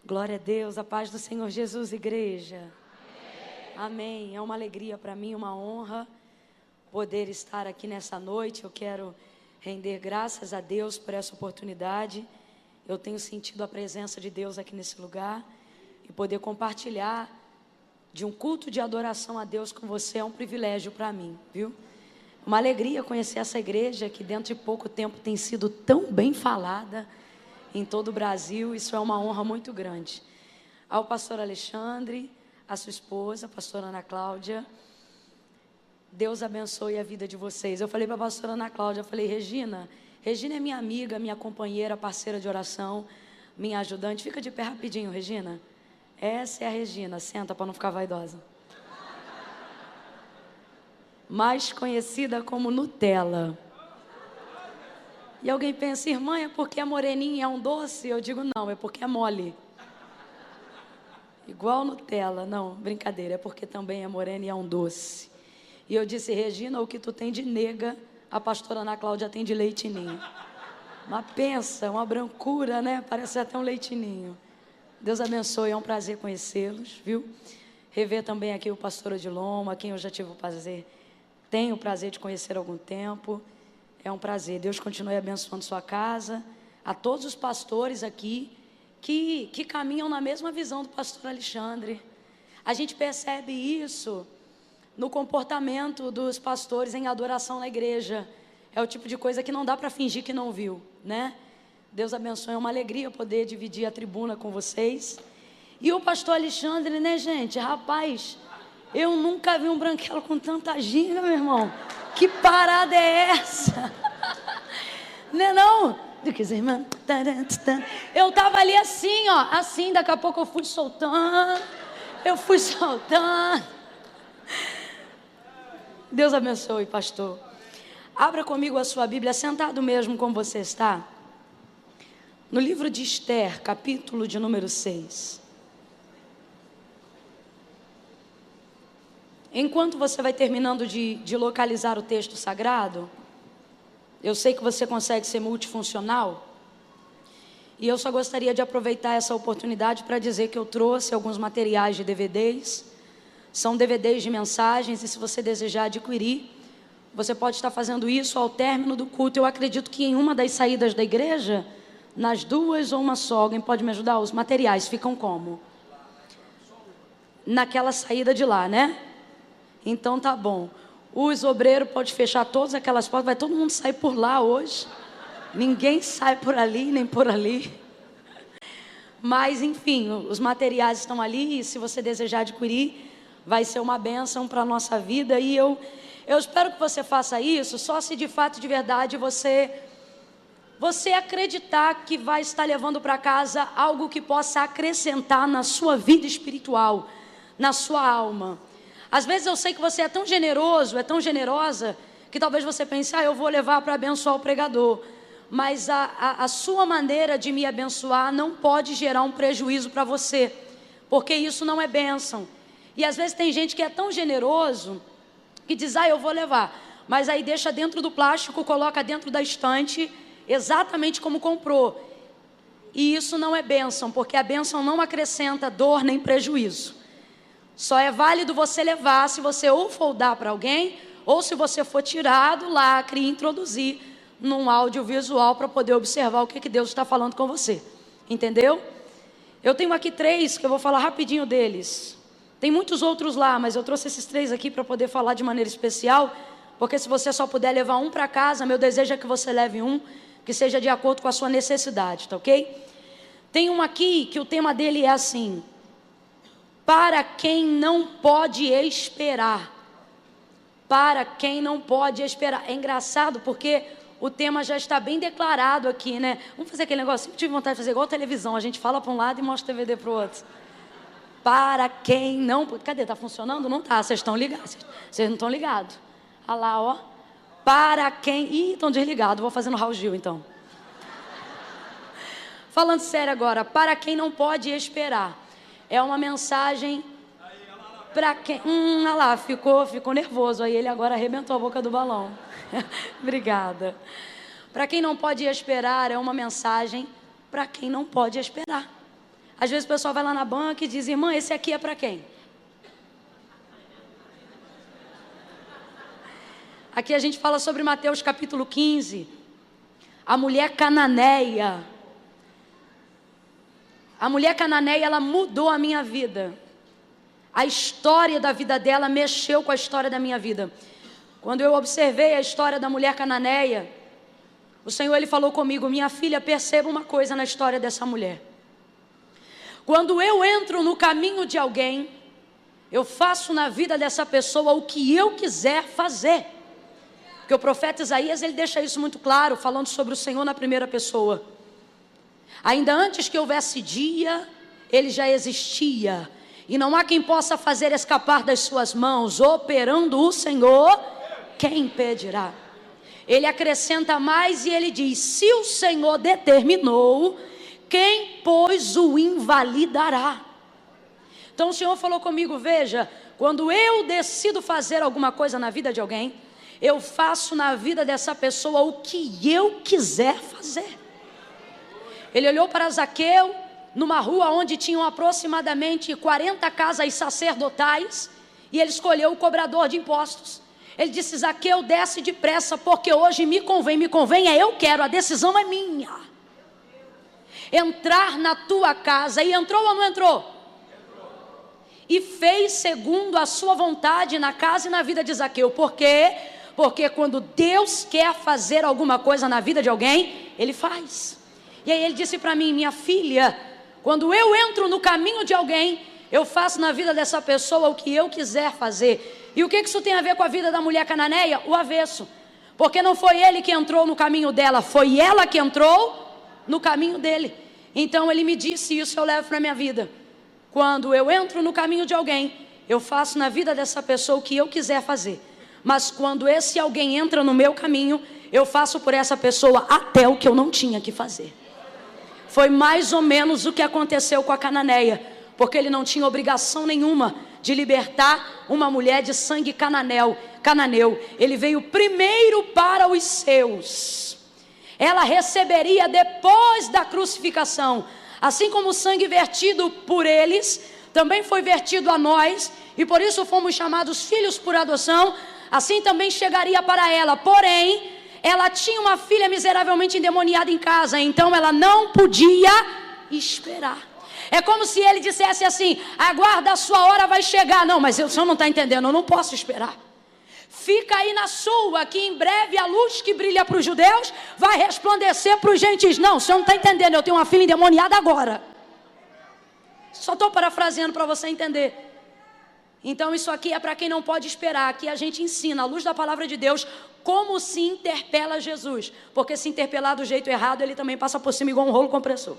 Glória a Deus, a paz do Senhor Jesus, igreja. Amém. É uma alegria para mim, uma honra poder estar aqui nessa noite. Eu quero render graças a Deus por essa oportunidade. Eu tenho sentido a presença de Deus aqui nesse lugar e poder compartilhar de um culto de adoração a Deus com você é um privilégio para mim, viu? Uma alegria conhecer essa igreja que dentro de pouco tempo tem sido tão bem falada em todo o Brasil. Isso é uma honra muito grande. Ao pastor Alexandre, a sua esposa, a pastora Ana Cláudia, Deus abençoe a vida de vocês. Eu falei para a pastora Ana Cláudia, eu falei, Regina é minha amiga, minha companheira, parceira de oração, minha ajudante. Fica de pé rapidinho, Regina. Essa é a Regina, senta para não ficar vaidosa. Mais conhecida como Nutella. E alguém pensa, irmã, é porque é moreninha, é um doce? Eu digo, não, é porque é mole. Igual Nutella. Não, brincadeira, é porque também é morena e é um doce. E eu disse, Regina, o que tu tem de nega, a pastora Ana Cláudia tem de leitinho. Uma pensa, uma brancura, né? Parece até um leitinho. Deus abençoe, é um prazer conhecê-los, viu? Rever também aqui o pastor Odilon, a quem eu já tive o prazer, tenho o prazer de conhecer há algum tempo. É um prazer. Deus continue abençoando sua casa. A todos os pastores aqui que caminham na mesma visão do pastor Alexandre. A gente percebe isso no comportamento dos pastores em adoração na igreja. É o tipo de coisa que não dá para fingir que não viu, né? Deus abençoe, é uma alegria poder dividir a tribuna com vocês. E o pastor Alexandre, né, gente? Rapaz, eu nunca vi um branquelo com tanta ginga, meu irmão. Que parada é essa? Não é não? Eu tava ali assim, ó, assim, daqui a pouco eu fui soltando. Deus abençoe, pastor. Abra comigo a sua Bíblia, sentado mesmo como você está. No livro de Esther, capítulo de número 6. Enquanto você vai terminando de localizar o texto sagrado, eu sei que você consegue ser multifuncional, e eu só gostaria de aproveitar essa oportunidade para dizer que eu trouxe alguns materiais de DVDs, são DVDs de mensagens, e se você desejar adquirir, você pode estar fazendo isso ao término do culto. Eu acredito que em uma das saídas da igreja, nas duas ou uma só, alguém pode me ajudar? Os materiais ficam como? Naquela saída de lá, né? Então tá bom. Os obreiros podem fechar todas aquelas portas, vai todo mundo sair por lá hoje. Ninguém sai por ali, nem por ali. Mas enfim, os materiais estão ali, e se você desejar adquirir, vai ser uma bênção para a nossa vida. E eu espero que você faça isso, só se de fato, de verdade, você acreditar que vai estar levando para casa algo que possa acrescentar na sua vida espiritual, na sua alma. Às vezes eu sei que você é tão generoso, é tão generosa, que talvez você pense, eu vou levar para abençoar o pregador. Mas a sua maneira de me abençoar não pode gerar um prejuízo para você, porque isso não é bênção. E às vezes tem gente que é tão generoso, que diz, eu vou levar. Mas aí deixa dentro do plástico, coloca dentro da estante, exatamente como comprou. E isso não é bênção, porque a bênção não acrescenta dor nem prejuízo. Só é válido você levar se você ou for dar para alguém, ou se você for tirar do lacre e introduzir num audiovisual para poder observar o que Deus está falando com você. Entendeu? Eu tenho aqui 3 que eu vou falar rapidinho deles. Tem muitos outros lá, mas eu trouxe esses 3 aqui para poder falar de maneira especial, porque se você só puder levar um para casa, meu desejo é que você leve um, que seja de acordo com a sua necessidade, tá ok? Tem um aqui que o tema dele é assim: para quem não pode esperar. Para quem não pode esperar. É engraçado porque o tema já está bem declarado aqui, né? Vamos fazer aquele negócio, eu tive vontade de fazer igual a televisão, a gente fala para um lado e mostra o DVD para o outro. Para quem não... Cadê? Está funcionando? Não está, vocês estão ligados. Vocês não estão ligados. Olha lá, ó. Para quem... Ih, estão desligados, vou fazer no Raul Gil, então. Falando sério agora, para quem não pode esperar. É uma mensagem para quem... olha lá, ficou nervoso. Aí ele agora arrebentou a boca do balão. Obrigada. Para quem não pode esperar, é uma mensagem para quem não pode esperar. Às vezes o pessoal vai lá na banca e diz: irmã, esse aqui é para quem? Aqui a gente fala sobre Mateus capítulo 15, a mulher cananeia. A mulher cananeia, ela mudou a minha vida. A história da vida dela mexeu com a história da minha vida. Quando eu observei a história da mulher cananeia, o Senhor, Ele falou comigo: minha filha, perceba uma coisa na história dessa mulher. Quando eu entro no caminho de alguém, eu faço na vida dessa pessoa o que eu quiser fazer. Porque o profeta Isaías, ele deixa isso muito claro, falando sobre o Senhor na primeira pessoa. Ainda antes que houvesse dia, Ele já existia. E não há quem possa fazer escapar das suas mãos. Operando o Senhor, quem impedirá? Ele acrescenta mais e ele diz: se o Senhor determinou, quem, pois, o invalidará? Então o Senhor falou comigo: veja, quando eu decido fazer alguma coisa na vida de alguém, eu faço na vida dessa pessoa o que eu quiser fazer. Ele olhou para Zaqueu, numa rua onde tinham aproximadamente 40 casas sacerdotais, e ele escolheu o cobrador de impostos. Ele disse: Zaqueu, desce depressa, porque hoje me convém, eu quero, a decisão é minha. Entrar na tua casa, e entrou ou não entrou? E fez segundo a sua vontade na casa e na vida de Zaqueu. Por quê? Porque quando Deus quer fazer alguma coisa na vida de alguém, Ele faz. E aí ele disse para mim: minha filha, quando eu entro no caminho de alguém, eu faço na vida dessa pessoa o que eu quiser fazer. E o que isso tem a ver com a vida da mulher cananeia? O avesso. Porque não foi ele que entrou no caminho dela, foi ela que entrou no caminho dele. Então ele me disse: isso eu levo para a minha vida. Quando eu entro no caminho de alguém, eu faço na vida dessa pessoa o que eu quiser fazer. Mas quando esse alguém entra no meu caminho, eu faço por essa pessoa até o que eu não tinha que fazer. Foi mais ou menos o que aconteceu com a cananeia, porque ele não tinha obrigação nenhuma de libertar uma mulher de sangue cananeu. Ele veio primeiro para os seus. Ela receberia depois da crucificação. Assim como o sangue vertido por eles também foi vertido a nós, e por isso fomos chamados filhos por adoção, assim também chegaria para ela. Porém, ela tinha uma filha miseravelmente endemoniada em casa, então ela não podia esperar. É como se ele dissesse assim: aguarda, a sua hora vai chegar. Não, mas o senhor não está entendendo, eu não posso esperar. Fica aí na sua, que em breve a luz que brilha para os judeus vai resplandecer para os gentios. Não, o senhor não está entendendo, eu tenho uma filha endemoniada agora. Só estou parafraseando para você entender. Então isso aqui é para quem não pode esperar. Aqui a gente ensina, à luz da palavra de Deus, como se interpela Jesus. Porque se interpelar do jeito errado, ele também passa por cima igual um rolo compressor.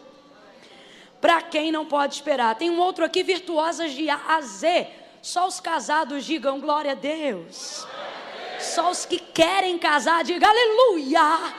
Para quem não pode esperar. Tem um outro aqui: virtuosas de A a Z. Só os casados digam glória a Deus. Só os que querem casar digam aleluia.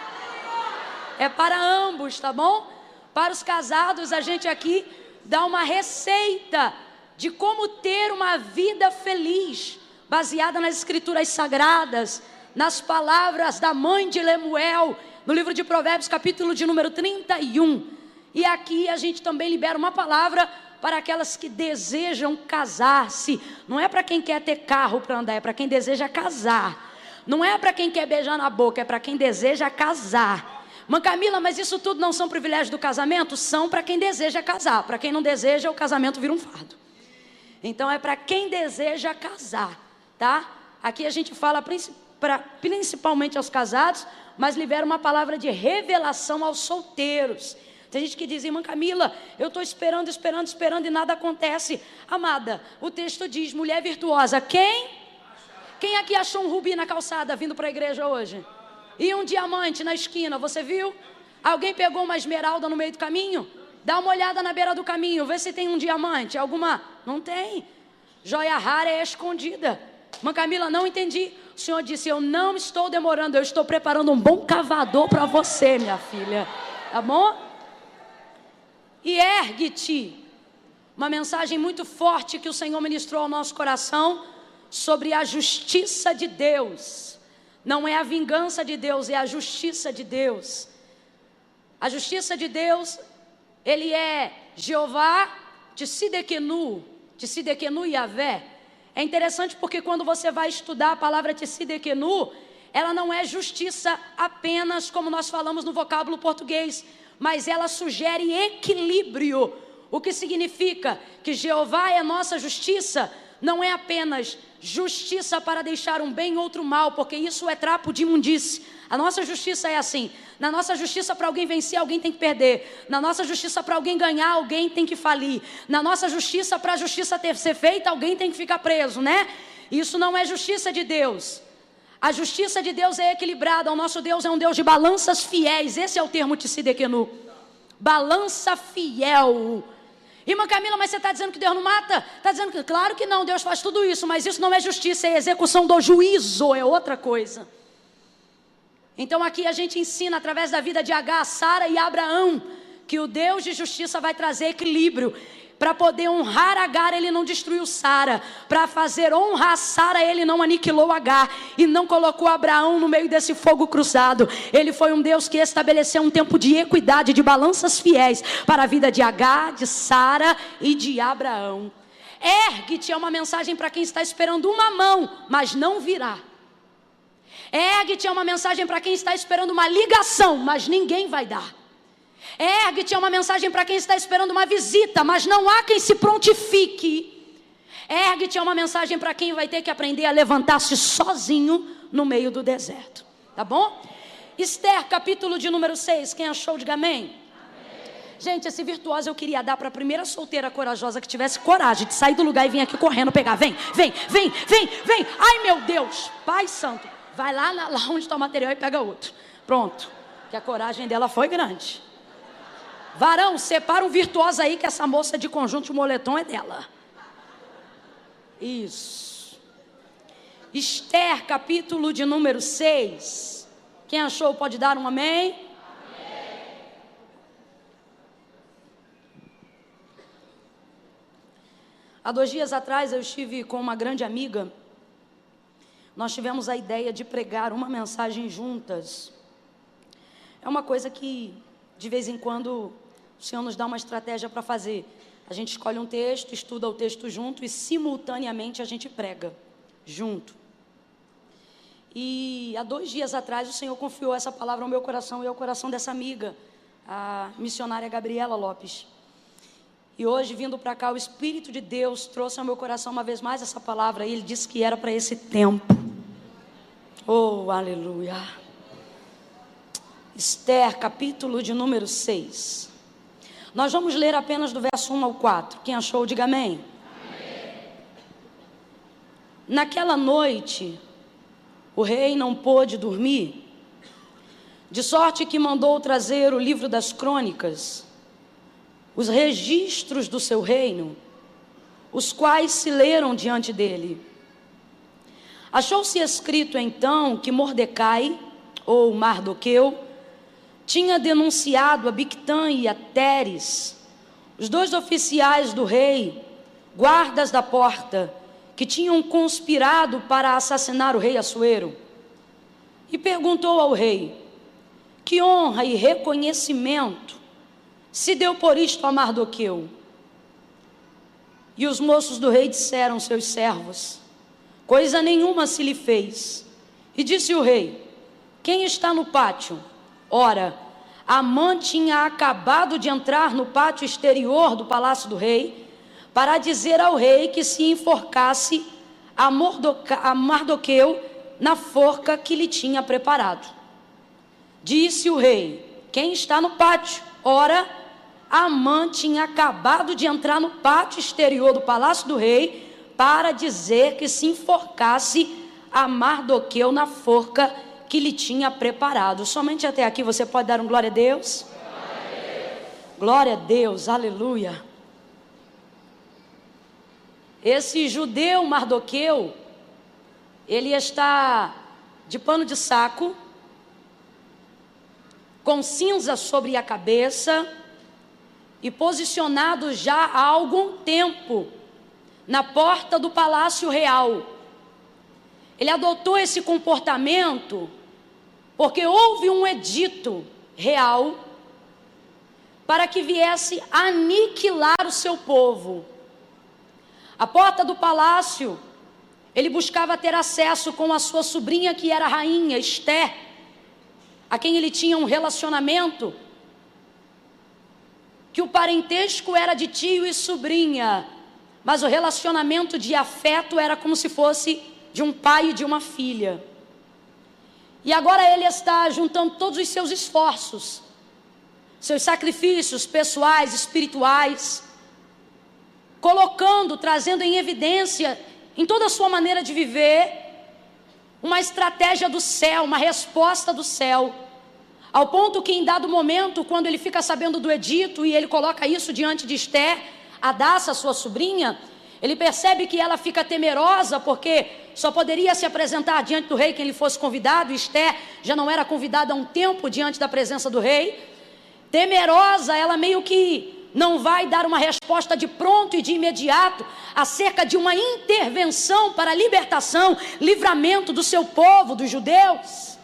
É para ambos, tá bom? Para os casados, a gente aqui dá uma receita de como ter uma vida feliz, baseada nas escrituras sagradas, nas palavras da mãe de Lemuel, no livro de Provérbios, capítulo de número 31. E aqui a gente também libera uma palavra para aquelas que desejam casar-se. Não é para quem quer ter carro para andar, é para quem deseja casar. Não é para quem quer beijar na boca, é para quem deseja casar. Mãe Camila, mas isso tudo não são privilégios do casamento? São para quem deseja casar. Para quem não deseja, o casamento vira um fardo. Então é para quem deseja casar, tá? Aqui a gente fala principalmente aos casados, mas libera uma palavra de revelação aos solteiros. Tem gente que diz: irmã Camila, eu estou esperando e nada acontece. Amada, o texto diz: mulher virtuosa. Quem aqui achou um rubi na calçada vindo para a igreja hoje? E um diamante na esquina, você viu? Alguém pegou uma esmeralda no meio do caminho? Dá uma olhada na beira do caminho, vê se tem um diamante, alguma... Não tem. Joia rara é escondida. Irmã Camila, não entendi. O Senhor disse: eu não estou demorando, eu estou preparando um bom cavador para você, minha filha. Tá bom? E ergue-te. Uma mensagem muito forte que o Senhor ministrou ao nosso coração sobre a justiça de Deus. Não é a vingança de Deus, é a justiça de Deus. A justiça de Deus ele é Jeová Tsidekenu, Tsidekenu Yahvé. É interessante porque quando você vai estudar a palavra Tsidekenu, ela não é justiça apenas como nós falamos no vocábulo português, mas ela sugere equilíbrio, o que significa que Jeová é nossa justiça, não é apenas justiça para deixar um bem e outro mal, porque isso é trapo de imundície. A nossa justiça é assim. Na nossa justiça, para alguém vencer, alguém tem que perder. Na nossa justiça, para alguém ganhar, alguém tem que falir. Na nossa justiça, para a justiça ser feita, alguém tem que ficar preso, né? Isso não é justiça de Deus. A justiça de Deus é equilibrada. O nosso Deus é um Deus de balanças fiéis. Esse é o termo Tsidekenu. Balança fiel. Irmã Camila, mas você está dizendo que Deus não mata? Está dizendo que, claro que não, Deus faz tudo isso, mas isso não é justiça, é execução do juízo, é outra coisa. Então aqui a gente ensina através da vida de Agar, Sara e Abraão, que o Deus de justiça vai trazer equilíbrio. Para poder honrar Agar, ele não destruiu Sara. Para fazer honrar Sara, ele não aniquilou Agar. E não colocou Abraão no meio desse fogo cruzado. Ele foi um Deus que estabeleceu um tempo de equidade, de balanças fiéis para a vida de Agar, de Sara e de Abraão. Ergue-te é uma mensagem para quem está esperando uma mão, mas não virá. Ergue-te é uma mensagem para quem está esperando uma ligação, mas ninguém vai dar. Ergue-te é uma mensagem para quem está esperando uma visita, mas não há quem se prontifique. Ergue-te é uma mensagem para quem vai ter que aprender a levantar-se sozinho no meio do deserto. Tá bom? Esther, capítulo de número 6. Quem achou, diga amém. Gente, esse virtuoso eu queria dar para a primeira solteira corajosa que tivesse coragem de sair do lugar e vir aqui correndo pegar. Vem. Ai, meu Deus. Pai santo. Vai lá onde está o material e pega outro. Pronto. Que a coragem dela foi grande. Varão, separa um virtuoso aí que essa moça de conjunto de moletom é dela. Isso. Esther, capítulo de número 6. Quem achou pode dar um amém? Amém. Há 2 dias atrás eu estive com uma grande amiga. Nós tivemos a ideia de pregar uma mensagem juntas. É uma coisa que de vez em quando o Senhor nos dá uma estratégia para fazer. A gente escolhe um texto, estuda o texto junto e simultaneamente a gente prega junto. E há 2 dias atrás o Senhor confiou essa palavra ao meu coração e ao coração dessa amiga, a missionária Gabriela Lopes. E hoje, vindo para cá, o Espírito de Deus trouxe ao meu coração uma vez mais essa palavra e Ele disse que era para esse tempo. Oh, aleluia! Esther, capítulo de número 6. Nós vamos ler apenas do verso 1 ao 4. Quem achou, diga amém. Amém. Naquela noite, o rei não pôde dormir, de sorte que mandou trazer o livro das crônicas, os registros do seu reino, os quais se leram diante dele. Achou-se escrito então que Mordecai, ou Mardoqueu, tinha denunciado a Bigtã e a Teres, os 2 oficiais do rei, guardas da porta, que tinham conspirado para assassinar o rei Assuero. E perguntou ao rei: que honra e reconhecimento se deu por isto a Mardoqueu? E os moços do rei disseram aos seus servos: coisa nenhuma se lhe fez. E disse o rei: quem está no pátio? Ora, Amã tinha acabado de entrar no pátio exterior do palácio do rei para dizer ao rei que se enforcasse a Mardoqueu na forca que lhe tinha preparado. Disse o rei: quem está no pátio? Ora, Amã tinha acabado de entrar no pátio exterior do palácio do rei para dizer que se enforcasse a Mardoqueu na forca que lhe tinha preparado. Somente até aqui você pode dar um glória a Deus? Glória a Deus, aleluia. Esse judeu Mardoqueu, ele está de pano de saco, com cinza sobre a cabeça e posicionado já há algum tempo na porta do palácio real. Ele adotou esse comportamento porque houve um edito real para que viesse aniquilar o seu povo. À porta do palácio, ele buscava ter acesso com a sua sobrinha, que era a rainha, Ester, a quem ele tinha um relacionamento, que o parentesco era de tio e sobrinha, mas o relacionamento de afeto era como se fosse de um pai e de uma filha. E agora ele está juntando todos os seus esforços, seus sacrifícios pessoais, espirituais, colocando, trazendo em evidência, em toda a sua maneira de viver, uma estratégia do céu, uma resposta do céu, ao ponto que em dado momento, quando ele fica sabendo do edito e ele coloca isso diante de Ester, Hadassa, sua sobrinha, ele percebe que ela fica temerosa, porque só poderia se apresentar diante do rei quem ele fosse convidado, e Ester já não era convidada há um tempo diante da presença do rei. Temerosa, ela meio que não vai dar uma resposta de pronto e de imediato acerca de uma intervenção para a libertação, livramento do seu povo, dos judeus.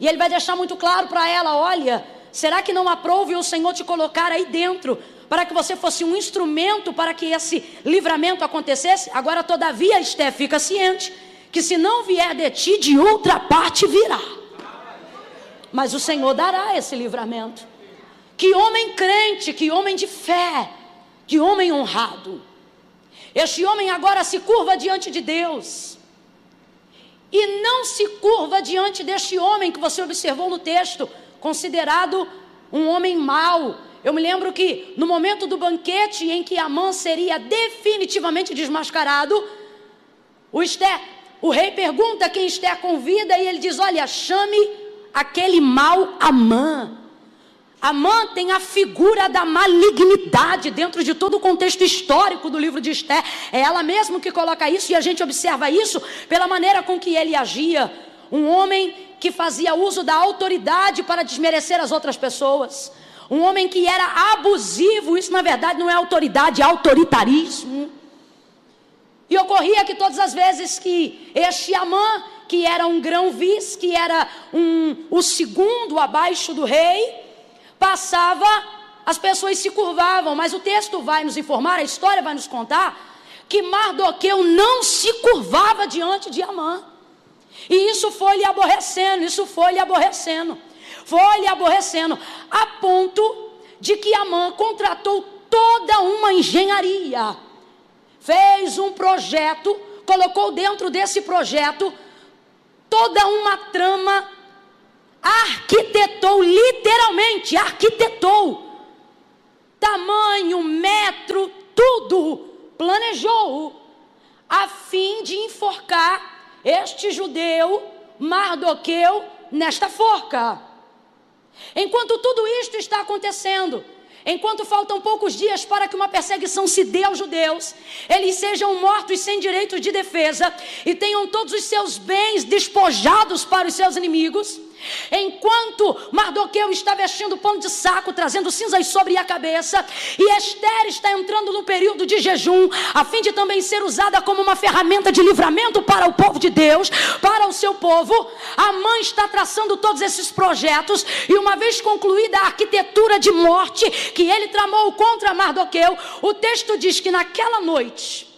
E ele vai deixar muito claro para ela: olha, será que não aprove o Senhor te colocar aí dentro, para que você fosse um instrumento para que esse livramento acontecesse? Agora, todavia, Ester, fica ciente que se não vier de ti, de outra parte virá. Mas o Senhor dará esse livramento. Que homem crente, que homem de fé, que homem honrado. Este homem agora se curva diante de Deus. E não se curva diante deste homem que você observou no texto, considerado um homem mau. Eu me lembro que no momento do banquete em que Amã seria definitivamente desmascarado, o rei pergunta quem Ester convida, e ele diz: olha, chame aquele mau Amã. Amã tem a figura da malignidade dentro de todo o contexto histórico do livro de Ester. É ela mesma que coloca isso, e a gente observa isso pela maneira com que ele agia. Um homem que fazia uso da autoridade para desmerecer as outras pessoas. Um homem que era abusivo. Isso na verdade não é autoridade, é autoritarismo. E ocorria que todas as vezes que este Amã, que era um grão-viz, que era o segundo abaixo do rei, passava, as pessoas se curvavam. Mas o texto vai nos informar, a história vai nos contar, que Mardoqueu não se curvava diante de Amã. E isso foi lhe aborrecendo, foi lhe aborrecendo, a ponto de que Amã contratou toda uma engenharia, fez um projeto, colocou dentro desse projeto toda uma trama, arquitetou, literalmente arquitetou, tamanho, metro, tudo, planejou, a fim de enforcar este judeu, Mardoqueu, nesta forca. Enquanto tudo isto está acontecendo, enquanto faltam poucos dias para que uma perseguição se dê aos judeus, eles sejam mortos sem direito de defesa e tenham todos os seus bens despojados para os seus inimigos, enquanto Mardoqueu está vestindo pano de saco, trazendo cinzas sobre a cabeça, e Ester está entrando no período de jejum, a fim de também ser usada como uma ferramenta de livramento para o povo de Deus, para o seu povo, Amã está traçando todos esses projetos, e uma vez concluída a arquitetura de morte que ele tramou contra Mardoqueu, o texto diz que naquela noite,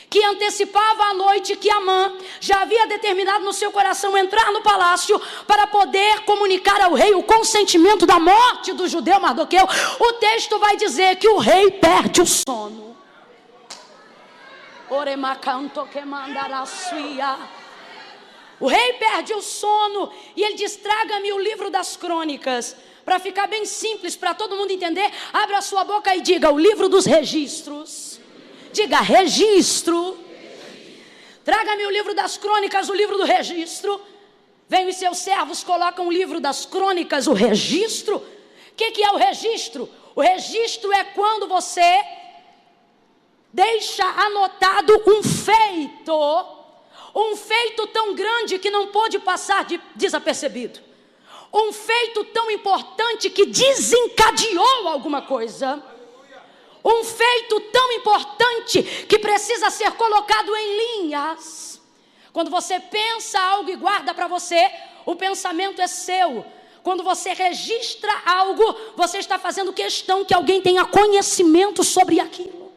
que antecipava a noite que Amã já havia determinado no seu coração entrar no palácio para poder comunicar ao rei o consentimento da morte do judeu Mardoqueu, o texto vai dizer que o rei perde o sono. O rei perde o sono e ele diz: traga-me o livro das crônicas. Para ficar bem simples, para todo mundo entender, abra a sua boca e diga: o livro dos registros. Diga: registro. Traga-me o livro das crônicas, o livro do registro. Vem os seus servos, colocam o livro das crônicas, o registro. O que é o registro? O registro é quando você deixa anotado um feito tão grande que não pôde passar desapercebido. Um feito tão importante que desencadeou alguma coisa. Um feito tão importante que precisa ser colocado em linhas. Quando você pensa algo e guarda para você, o pensamento é seu. Quando você registra algo, você está fazendo questão que alguém tenha conhecimento sobre aquilo.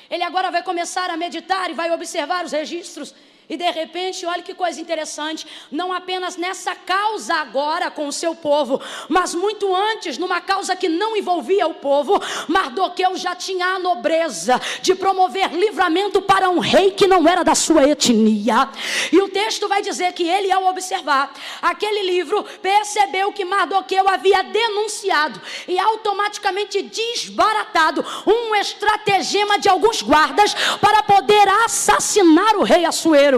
Ele agora vai começar a meditar e vai observar os registros. E de repente, olha que coisa interessante, não apenas nessa causa agora com o seu povo, mas muito antes, numa causa que não envolvia o povo, Mardoqueu já tinha a nobreza de promover livramento para um rei que não era da sua etnia. E o texto vai dizer que ele, ao observar aquele livro, percebeu que Mardoqueu havia denunciado e automaticamente desbaratado um estratagema de alguns guardas para poder assassinar o rei Assuero.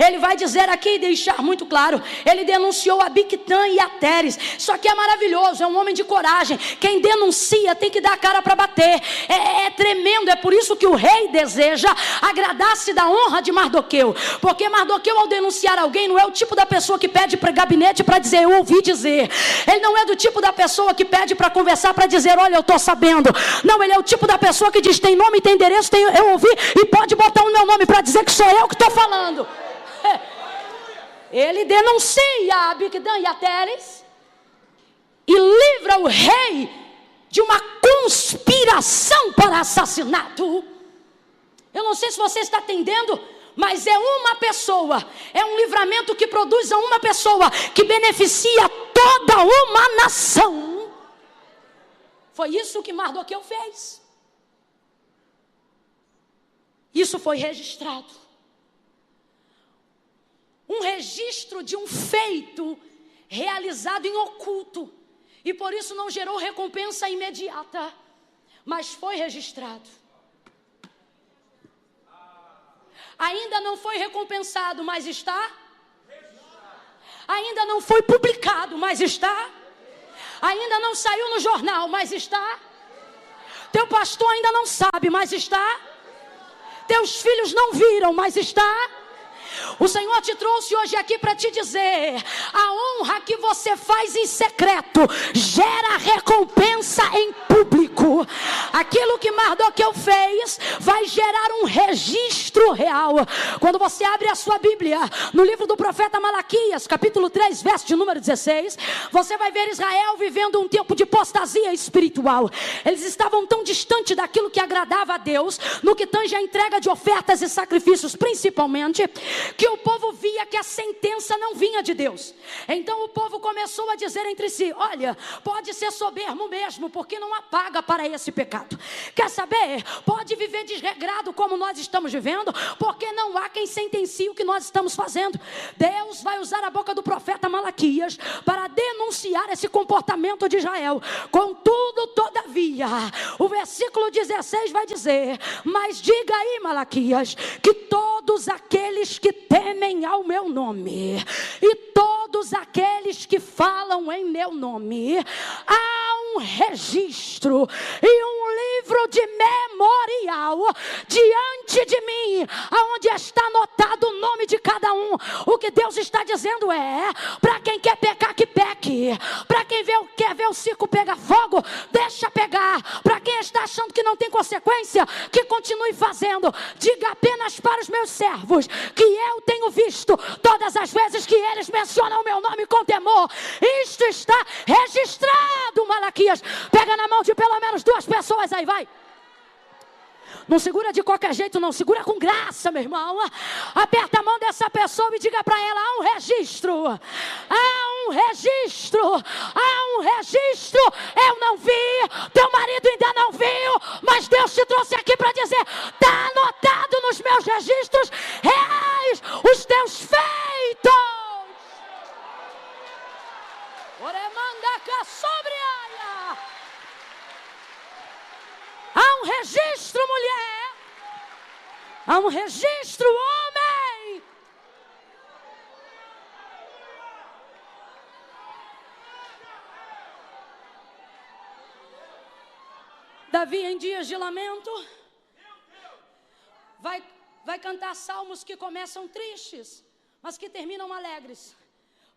Ele vai dizer aqui e deixar muito claro, ele denunciou a Bigtã e a Teres. Isso aqui é maravilhoso, é um homem de coragem. Quem denuncia tem que dar a cara para bater. É tremendo, é por isso que o rei deseja agradar-se da honra de Mardoqueu, porque Mardoqueu, ao denunciar alguém, não é o tipo da pessoa que pede para gabinete para dizer, eu ouvi dizer. Ele não é do tipo da pessoa que pede para conversar para dizer, olha, eu estou sabendo. Não, ele é o tipo da pessoa que diz, tem nome, tem endereço, eu ouvi, e pode botar o meu nome para dizer que sou eu que estou falando. Ele denuncia a Bigtã e a Teres e livra o rei de uma conspiração para assassinato. Eu não sei se você está entendendo, mas é uma pessoa, é um livramento que produz a uma pessoa que beneficia toda uma nação. Foi isso que Mardoqueu fez. Isso foi registrado. Um registro de um feito realizado em oculto. E por isso não gerou recompensa imediata, mas foi registrado. Ainda não foi recompensado, mas está. Ainda não foi publicado, mas está. Ainda não saiu no jornal, mas está. Teu pastor ainda não sabe, mas está. Teus filhos não viram, mas está. O Senhor te trouxe hoje aqui para te dizer, a honra que você faz em secreto gera recompensa em público. Aquilo que Mardoqueu fez vai gerar um registro real. Quando você abre a sua Bíblia no livro do profeta Malaquias, capítulo 3, verso de número 16, você vai ver Israel vivendo um tempo de apostasia espiritual. Eles estavam tão distantes daquilo que agradava a Deus, no que tange a entrega de ofertas e sacrifícios principalmente, que o povo via que a sentença não vinha de Deus. Então o povo começou a dizer entre si, olha, pode ser soberbo mesmo, porque não há paga para esse pecado. Quer saber? Pode viver desregrado como nós estamos vivendo, porque não há quem sentencie o que nós estamos fazendo. Deus vai usar a boca do profeta Malaquias para denunciar esse comportamento de Israel. Contudo, todavia, o versículo 16 vai dizer, mas diga aí, Malaquias, que todos aqueles que temem ao meu nome e todos aqueles que falam em meu nome, há um registro e um livro de memorial diante de mim, aonde está anotado o nome de cada um. O que Deus está dizendo é, para quem quer pecar, que peque. Para quem quer ver o circo pegar fogo, deixa pegar. Para quem está achando que não tem consequência, que continue fazendo. Diga apenas para os meus servos que eu tenho visto todas as vezes que eles mencionam o meu nome com temor. Isto está registrado, Malaquias. Pega na mão de pelo menos 2 pessoas aí, vai. Não segura de qualquer jeito, não. Segura com graça, meu irmão. Aperta a mão dessa pessoa e diga para ela, há um registro. Há um registro. Há um registro. Eu não vi, teu marido ainda não viu, mas Deus te trouxe aqui para dizer, está anotado nos meus registros reais os teus feitos. Oremandaca sobre ela. Há um registro, mulher. Há um registro, homem. Davi, em dias de lamento, vai cantar salmos que começam tristes, mas que terminam alegres.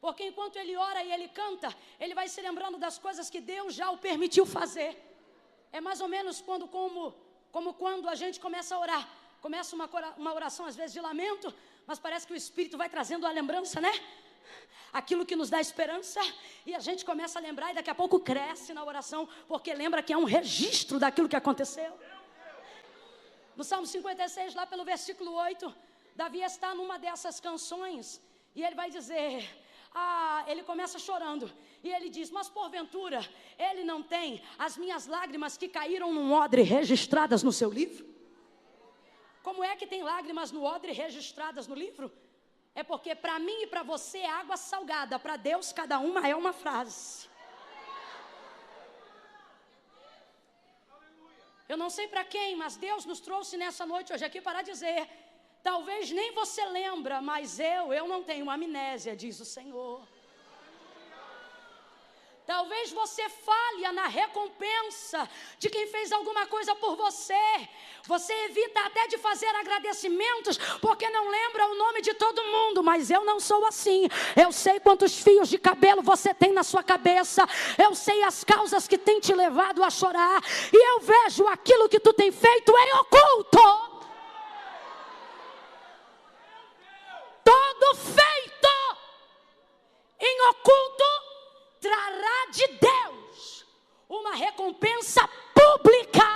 Porque enquanto ele ora e ele canta, ele vai se lembrando das coisas que Deus já o permitiu fazer. É mais ou menos como quando a gente começa a orar. Começa uma oração às vezes de lamento, mas parece que o Espírito vai trazendo a lembrança, né? aquilo que nos dá esperança, e a gente começa a lembrar e daqui a pouco cresce na oração, porque lembra que é um registro daquilo que aconteceu. No Salmo 56, lá pelo versículo 8, Davi está numa dessas canções, e ele vai dizer, ele começa chorando, e ele diz, mas porventura, ele não tem as minhas lágrimas que caíram num odre registradas no seu livro? Como é que tem lágrimas no odre registradas no livro? É porque para mim e para você é água salgada, para Deus cada uma é uma frase. Eu não sei para quem, mas Deus nos trouxe nessa noite hoje aqui para dizer, talvez nem você lembra, mas eu não tenho amnésia, diz o Senhor. Talvez você falha na recompensa de quem fez alguma coisa por você. Você evita até de fazer agradecimentos porque não lembra o nome de todo mundo. Mas eu não sou assim. Eu sei quantos fios de cabelo você tem na sua cabeça. Eu sei as causas que tem te levado a chorar. E eu vejo aquilo que tu tem feito em oculto. Todo feito em oculto trará de Deus uma recompensa pública.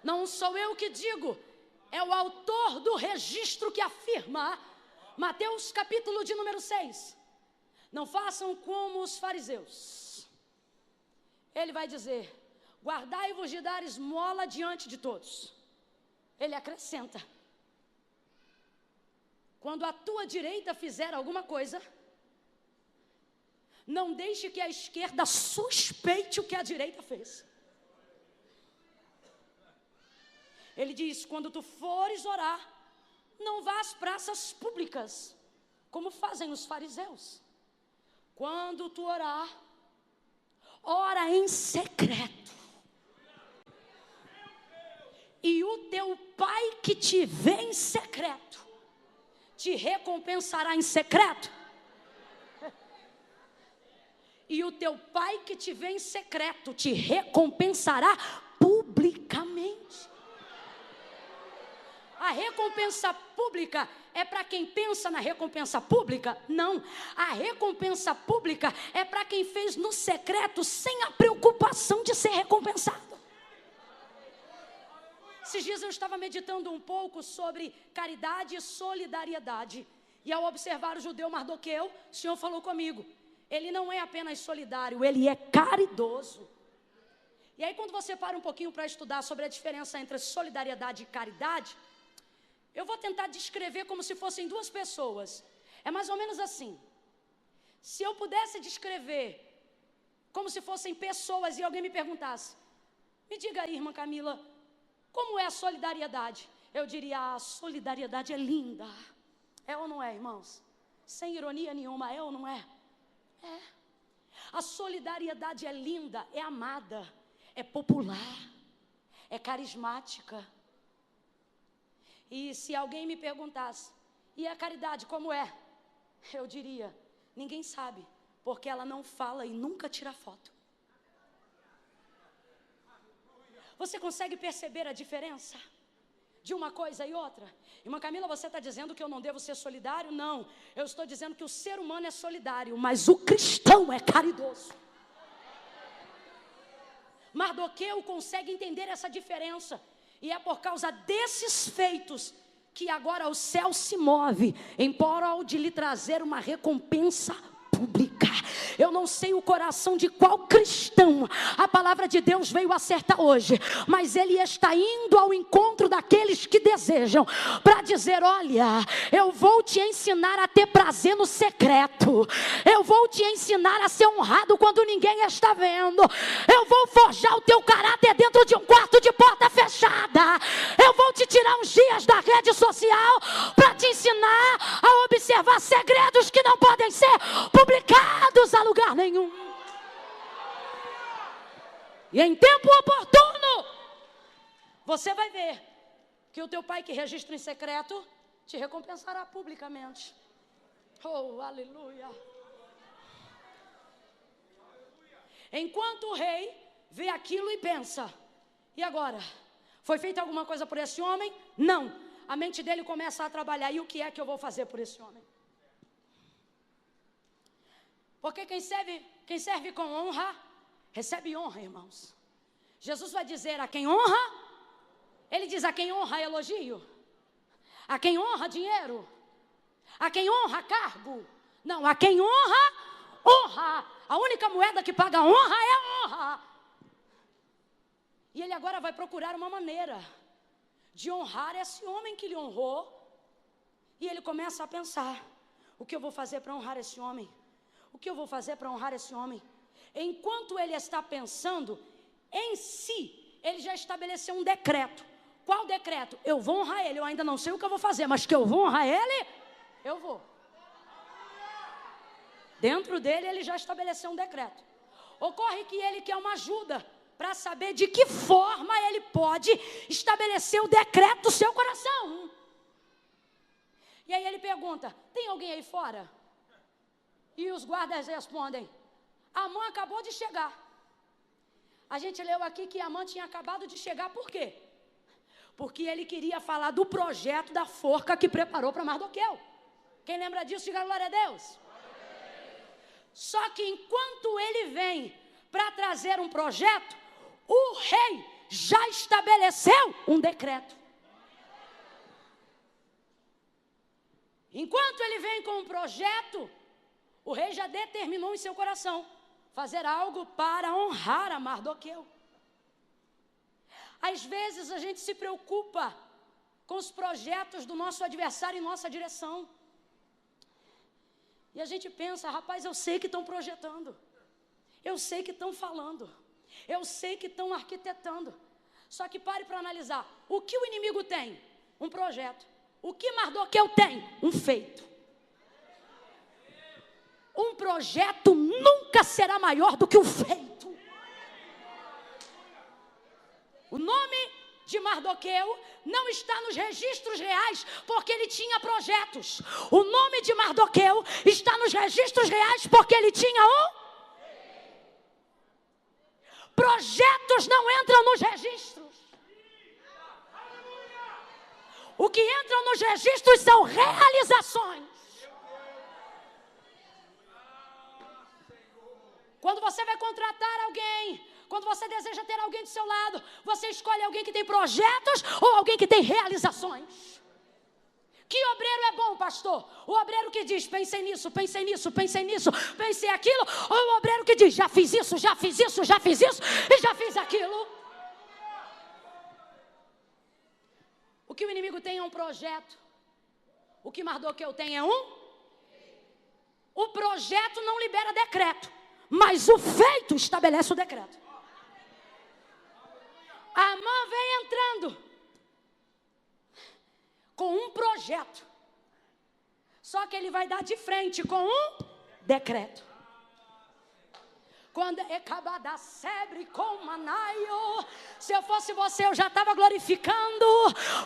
Não sou eu que digo, é o autor do registro que afirma, Mateus capítulo de número 6. Não façam como os fariseus. Ele vai dizer, guardai-vos de dar esmola diante de todos. Ele acrescenta, quando a tua direita fizer alguma coisa, não deixe que a esquerda suspeite o que a direita fez. Ele diz, quando tu fores orar, não vá às praças públicas, como fazem os fariseus. Quando tu orar, ora em secreto. E o teu pai que te vê em secreto, te recompensará em secreto. E o teu pai que te vê em secreto te recompensará publicamente. A recompensa pública é para quem pensa na recompensa pública? Não. A recompensa pública é para quem fez no secreto sem a preocupação de ser recompensado. Esses dias eu estava meditando um pouco sobre caridade e solidariedade. E ao observar o judeu Mardoqueu, o Senhor falou comigo. Ele não é apenas solidário, ele é caridoso. E aí quando você para um pouquinho para estudar sobre a diferença entre solidariedade e caridade, eu vou tentar descrever como se fossem duas pessoas. É mais ou menos assim. Se eu pudesse descrever como se fossem pessoas e alguém me perguntasse, me diga aí, irmã Camila, como é a solidariedade? Eu diria, a solidariedade é linda. É ou não é, irmãos? Sem ironia nenhuma, é ou não é? É. A solidariedade é linda, é amada, é popular, é carismática. E se alguém me perguntasse, e a caridade como é? Eu diria, ninguém sabe, porque ela não fala e nunca tira foto. Você consegue perceber a diferença de uma coisa e outra? Irmã Camila, você está dizendo que eu não devo ser solidário? Não, eu estou dizendo que o ser humano é solidário, mas o cristão é caridoso. Mardoqueu consegue entender essa diferença, e é por causa desses feitos que agora o céu se move em prol de lhe trazer uma recompensa pública. Eu não sei o coração de qual cristão a palavra de Deus veio acertar hoje, mas ele está indo ao encontro daqueles que desejam, para dizer, olha, eu vou te ensinar a ter prazer no secreto, eu vou te ensinar a ser honrado quando ninguém está vendo, eu vou forjar o teu caráter dentro de um quarto de porta fechada, eu vou te tirar uns dias da rede social para te ensinar a observar segredos que não podem ser publicados a lugar nenhum. E em tempo oportuno, você vai ver que o teu pai que registra em secreto te recompensará publicamente. Oh, aleluia. Enquanto o rei vê aquilo e pensa, e agora? Foi feita alguma coisa por esse homem? Não. a mente dele começa a trabalhar. E o que é que eu vou fazer por esse homem? Porque quem serve com honra, recebe honra, irmãos. Jesus vai dizer a quem honra, ele diz a quem honra elogio, a quem honra dinheiro, a quem honra cargo. Não, a quem honra, honra. A única moeda que paga honra é honra. E ele agora vai procurar uma maneira de honrar esse homem que lhe honrou. E ele começa a pensar: o que eu vou fazer para honrar esse homem? O que eu vou fazer para honrar esse homem? Enquanto ele está pensando em si, ele já estabeleceu um decreto. Qual decreto? Eu vou honrar ele. Eu ainda não sei o que eu vou fazer, mas que eu vou honrar ele, eu vou. Dentro dele, ele já estabeleceu um decreto. Ocorre que ele quer uma ajuda para saber de que forma ele pode estabelecer o decreto do seu coração. E aí ele pergunta: tem alguém aí fora? E os guardas respondem: Amã acabou de chegar. A gente leu aqui que Amã tinha acabado de chegar, por quê? Porque ele queria falar do projeto da forca que preparou para Mardoqueu. Quem lembra disso, diga glória a Deus. Só que enquanto ele vem para trazer um projeto, o rei já estabeleceu um decreto. Enquanto ele vem com um projeto, o rei já determinou em seu coração fazer algo para honrar a Mardoqueu. Às vezes a gente se preocupa com os projetos do nosso adversário em nossa direção. E a gente pensa: rapaz, eu sei que estão projetando, eu sei que estão falando, eu sei que estão arquitetando. Só que pare para analisar: o que o inimigo tem? Um projeto. O que Mardoqueu tem? Um feito. Um projeto nunca será maior do que o feito. O nome de Mardoqueu não está nos registros reais, porque ele tinha projetos. O nome de Mardoqueu está nos registros reais, porque ele tinha projetos não entram nos registros. O que entra nos registros são realizações. Quando você vai contratar alguém, quando você deseja ter alguém do seu lado, você escolhe alguém que tem projetos ou alguém que tem realizações. Que obreiro é bom, pastor? O obreiro que diz: pensei nisso, pensei nisso, pensei nisso, pensei aquilo. Ou o obreiro que diz: já fiz isso, já fiz isso, já fiz isso e já fiz aquilo. O que o inimigo tem é um projeto. O que Mardoqueu tem é o projeto não libera decreto, mas o feito estabelece o decreto. Amã vem entrando com um projeto, só que ele vai dar de frente com um decreto. Quando Ecabada sebre com Manaio, se eu fosse você, eu já estava glorificando,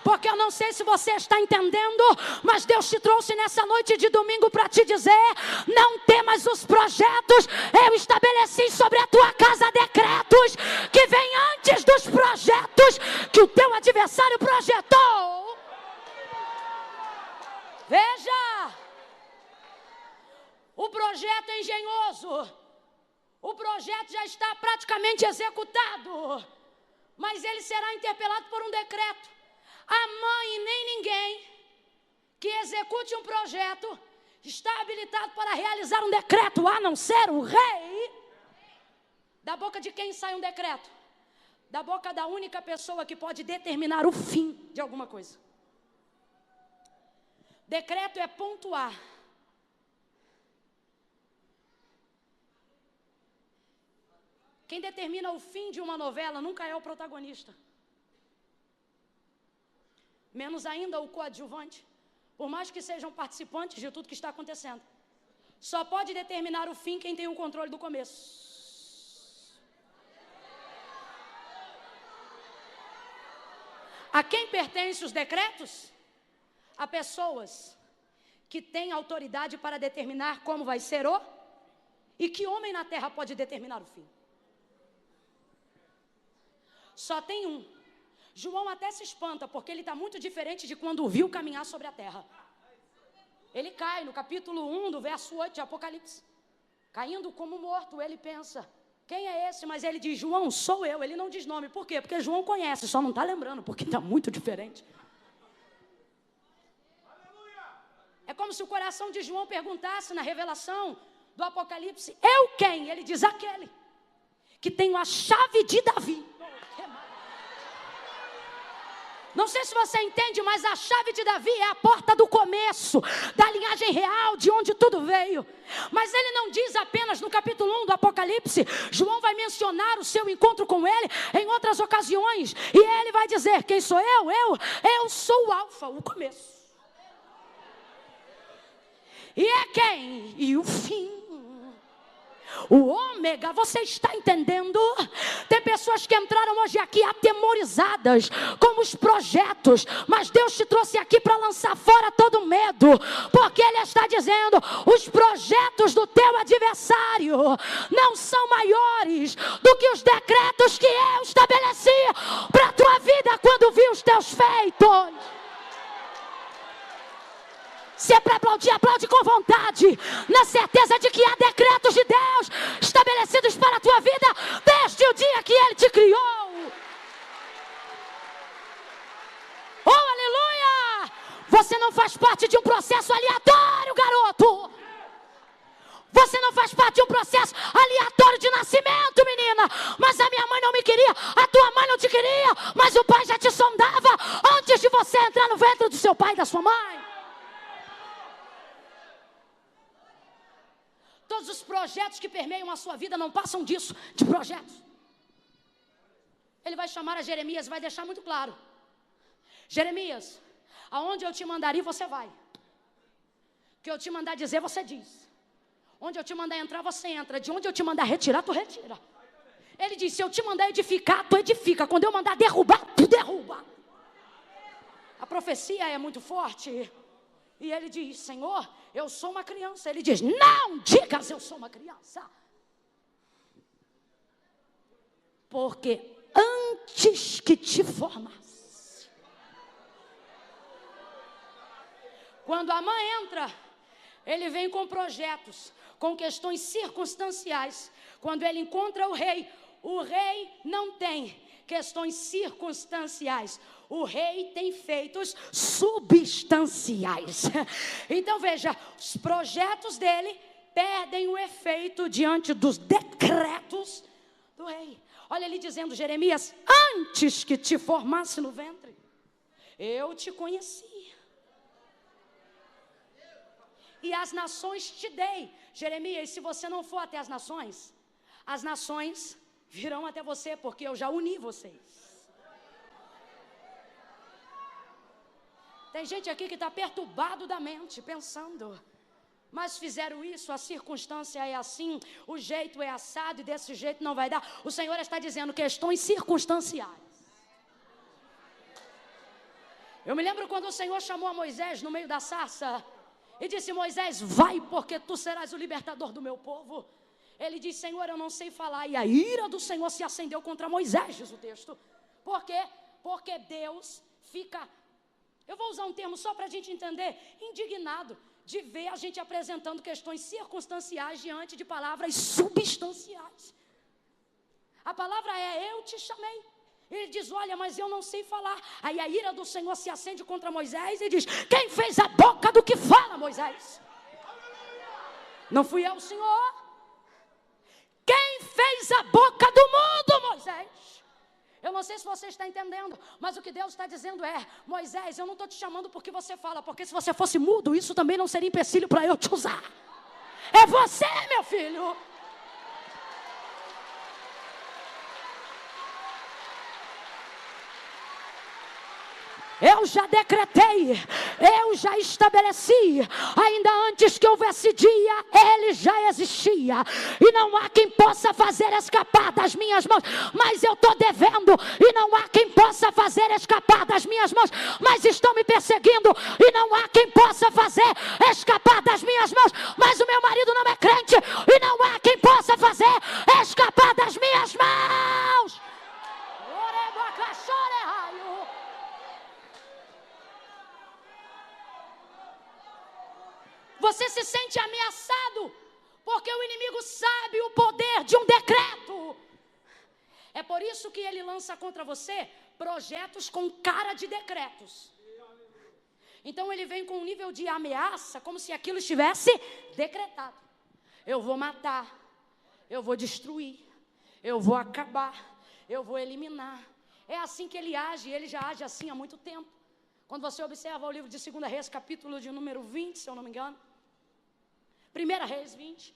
porque eu não sei se você está entendendo, mas Deus te trouxe nessa noite de domingo para te dizer: não temas os projetos, eu estabeleci sobre a tua casa decretos que vêm antes dos projetos que o teu adversário projetou. Veja, o projeto é engenhoso. O projeto já está praticamente executado, mas ele será interpelado por um decreto. Amã e nem ninguém que execute um projeto está habilitado para realizar um decreto, a não ser o rei. Da boca de quem sai um decreto? Da boca da única pessoa que pode determinar o fim de alguma coisa. Decreto é pontuar. Quem determina o fim de uma novela nunca é o protagonista. Menos ainda o coadjuvante. Por mais que sejam participantes de tudo que está acontecendo. Só pode determinar o fim quem tem o controle do começo. A quem pertencem os decretos? A pessoas que têm autoridade para determinar como vai ser e que homem na terra pode determinar o fim? Só tem um. João até se espanta, porque ele está muito diferente de quando o viu caminhar sobre a terra. Ele cai no capítulo 1 do verso 8 de Apocalipse. Caindo como morto, ele pensa, quem é esse? Mas ele diz, João, sou eu. Ele não diz nome, por quê? Porque João conhece, só não está lembrando, porque está muito diferente. É como se o coração de João perguntasse na revelação do Apocalipse, eu quem? Ele diz, aquele que tem a chave de Davi. Não sei se você entende, mas a chave de Davi é a porta do começo, da linhagem real, de onde tudo veio. Mas ele não diz apenas no capítulo 1 do Apocalipse. João vai mencionar o seu encontro com ele em outras ocasiões. E ele vai dizer, quem sou eu? Eu sou o Alfa, o começo. E é quem? E o fim. O ômega, você está entendendo? Tem pessoas que entraram hoje aqui atemorizadas com os projetos, mas Deus te trouxe aqui para lançar fora todo medo, porque Ele está dizendo, os projetos do teu adversário não são maiores do que os decretos que eu estabeleci para a tua vida quando vi os teus feitos. Se é para aplaudir, aplaude com vontade, na certeza de que há decretos de Deus estabelecidos para a tua vida desde o dia que Ele te criou. Oh, aleluia! Você não faz parte de um processo aleatório, garoto. Você não faz parte de um processo aleatório de nascimento, menina. Mas a minha mãe não me queria, a tua mãe não te queria, mas o pai já te sondava antes de você entrar no ventre do seu pai e da sua mãe. Todos os projetos que permeiam a sua vida não passam disso, de projetos. Ele vai chamar a Jeremias, vai deixar muito claro. Jeremias, aonde eu te mandaria, você vai. O que eu te mandar dizer, você diz. Onde eu te mandar entrar, você entra. De onde eu te mandar retirar, tu retira. Ele diz, se eu te mandar edificar, tu edifica. Quando eu mandar derrubar, tu derruba. A profecia é muito forte. E ele diz, Senhor, eu sou uma criança. Ele diz, não digas eu sou uma criança. Porque antes que te formasse. Quando a mãe entra, ele vem com projetos, com questões circunstanciais. Quando ele encontra o rei não tem questões circunstanciais. O rei tem feitos substanciais. Então veja, os projetos dele perdem o efeito diante dos decretos do rei. Olha ele dizendo, Jeremias, antes que te formasse no ventre, eu te conheci. E as nações te dei. Jeremias, se você não for até as nações virão até você, porque eu já uni vocês. Tem gente aqui que está perturbado da mente, pensando, mas fizeram isso, a circunstância é assim, o jeito é assado e desse jeito não vai dar. O Senhor está dizendo questões circunstanciais. Eu me lembro quando o Senhor chamou a Moisés no meio da sarça e disse, Moisés, vai porque tu serás o libertador do meu povo. Ele diz, Senhor, eu não sei falar. E a ira do Senhor se acendeu contra Moisés, diz o texto. Por quê? Porque Deus fica, eu vou usar um termo só para a gente entender, indignado de ver a gente apresentando questões circunstanciais diante de palavras substanciais. A palavra é, eu te chamei. Ele diz, olha, mas eu não sei falar. Aí a ira do Senhor se acende contra Moisés e diz, quem fez a boca do que fala, Moisés? Não fui eu, Senhor. Quem fez a boca do mundo, Moisés? Eu não sei se você está entendendo, mas o que Deus está dizendo é, Moisés, eu não estou te chamando porque você fala, porque se você fosse mudo, isso também não seria empecilho para eu te usar. É você, meu filho. Eu já decretei, eu já estabeleci, ainda antes que houvesse dia, ele já existia, e não há quem possa fazer escapar das minhas mãos, mas eu estou devendo, e não há quem possa fazer escapar das minhas mãos, mas estão me perseguindo, e não há quem possa fazer escapar das minhas mãos, mas o meu marido não é crente, e não há quem possa fazer escapar das minhas mãos. Você se sente ameaçado, porque o inimigo sabe o poder de um decreto. É por isso que ele lança contra você projetos com cara de decretos. Então ele vem com um nível de ameaça, como se aquilo estivesse decretado. Eu vou matar, eu vou destruir, eu vou acabar, eu vou eliminar. É assim que ele age, ele já age assim há muito tempo. Quando você observa o livro de 2 Reis, capítulo de número 20, se eu não me engano, 1 Reis 20,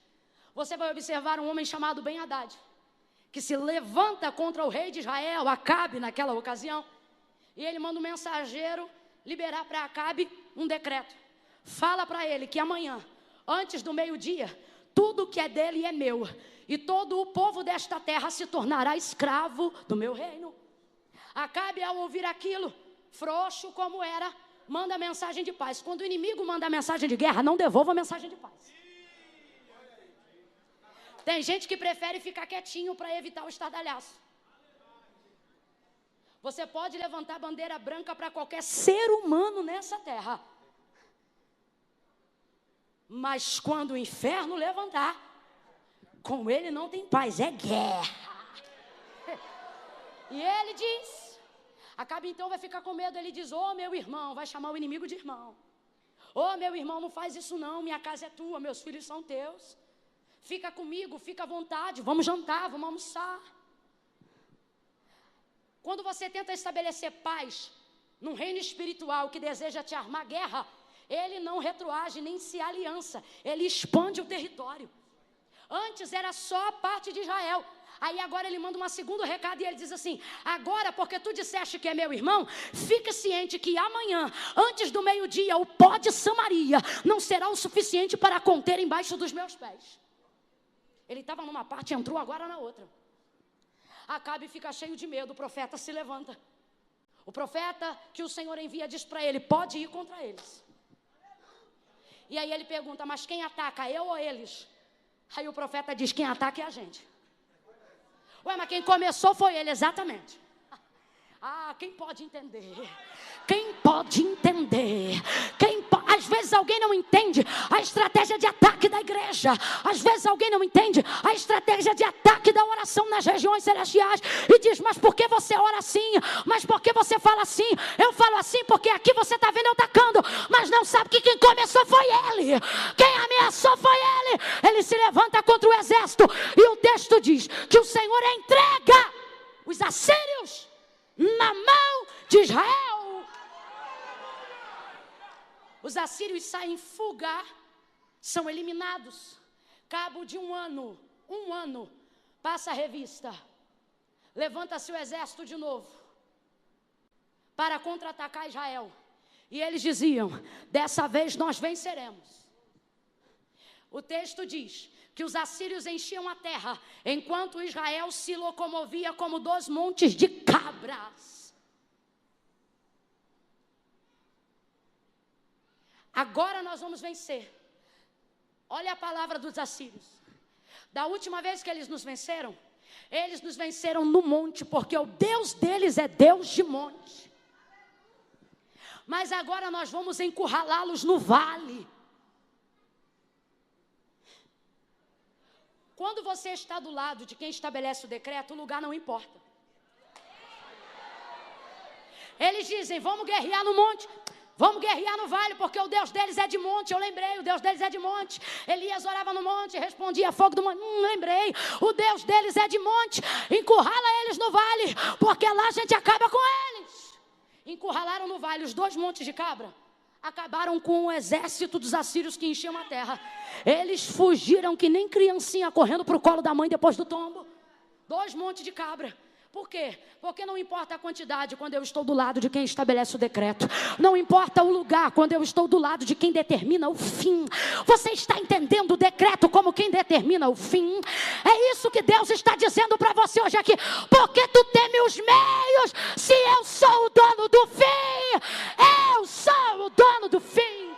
você vai observar um homem chamado Ben-Hadad, que se levanta contra o rei de Israel, Acabe, naquela ocasião, e ele manda um mensageiro liberar para Acabe um decreto. Fala para ele que amanhã, antes do meio-dia, tudo que é dele é meu, e todo o povo desta terra se tornará escravo do meu reino. Acabe, ao ouvir aquilo, frouxo como era, manda mensagem de paz. Quando o inimigo manda mensagem de guerra, não devolva a mensagem de paz. Tem gente que prefere ficar quietinho para evitar o estardalhaço. Você pode levantar bandeira branca para qualquer ser humano nessa terra, mas quando o inferno levantar, com ele não tem paz, é guerra. E ele diz, Acabe então vai ficar com medo. Ele diz, meu irmão, vai chamar o inimigo de irmão. Meu irmão, não faz isso não, minha casa é tua, meus filhos são teus. Fica comigo, fica à vontade, vamos jantar, vamos almoçar. Quando você tenta estabelecer paz num reino espiritual que deseja te armar guerra, ele não retroage nem se aliança, ele expande o território. Antes era só a parte de Israel. Aí agora ele manda um segundo recado e ele diz assim, agora porque tu disseste que é meu irmão, fica ciente que amanhã, antes do meio-dia, o pó de Samaria não será o suficiente para conter embaixo dos meus pés. Ele estava numa parte e entrou agora na outra. Acabe fica cheio de medo, o profeta se levanta. O profeta que o Senhor envia diz para ele, pode ir contra eles. E aí ele pergunta, mas quem ataca, eu ou eles? Aí o profeta diz, quem ataca é a gente. Mas quem começou foi ele, exatamente. Quem pode entender? Quem pode entender? Às vezes alguém não entende a estratégia de ataque da igreja. Às vezes alguém não entende a estratégia de ataque da oração nas regiões celestiais. E diz, mas por que você ora assim? Mas por que você fala assim? Eu falo assim porque aqui você está vendo eu atacando. Mas não sabe que quem começou foi ele. Quem ameaçou foi ele. Ele se levanta contra o exército. E o texto diz que o Senhor entrega os assírios na mão de Israel. Os assírios saem em fuga, são eliminados. Cabo de um ano, passa a revista. Levanta-se o exército de novo para contra-atacar Israel. E eles diziam, dessa vez nós venceremos. O texto diz que os assírios enchiam a terra, enquanto Israel se locomovia como 2 montes de cabras. Agora nós vamos vencer. Olha a palavra dos assírios. Da última vez que eles nos venceram no monte, porque o Deus deles é Deus de monte. Mas agora nós vamos encurralá-los no vale. Quando você está do lado de quem estabelece o decreto, o lugar não importa. Eles dizem, vamos guerrear no monte. Vamos guerrear no vale, porque o Deus deles é de monte. Eu lembrei, o Deus deles é de monte. Elias orava no monte, respondia fogo do monte. Lembrei, o Deus deles é de monte. Encurrala eles no vale, porque lá a gente acaba com eles. Encurralaram no vale os 2 montes de cabra. Acabaram com o exército dos assírios que enchiam a terra. Eles fugiram que nem criancinha correndo para o colo da mãe depois do tombo. 2 montes de cabra. Por quê? Porque não importa a quantidade quando eu estou do lado de quem estabelece o decreto. Não importa o lugar quando eu estou do lado de quem determina o fim. Você está entendendo o decreto como quem determina o fim? É isso que Deus está dizendo para você hoje aqui. Porque tu teme os meios, se eu sou o dono do fim. Eu sou o dono do fim.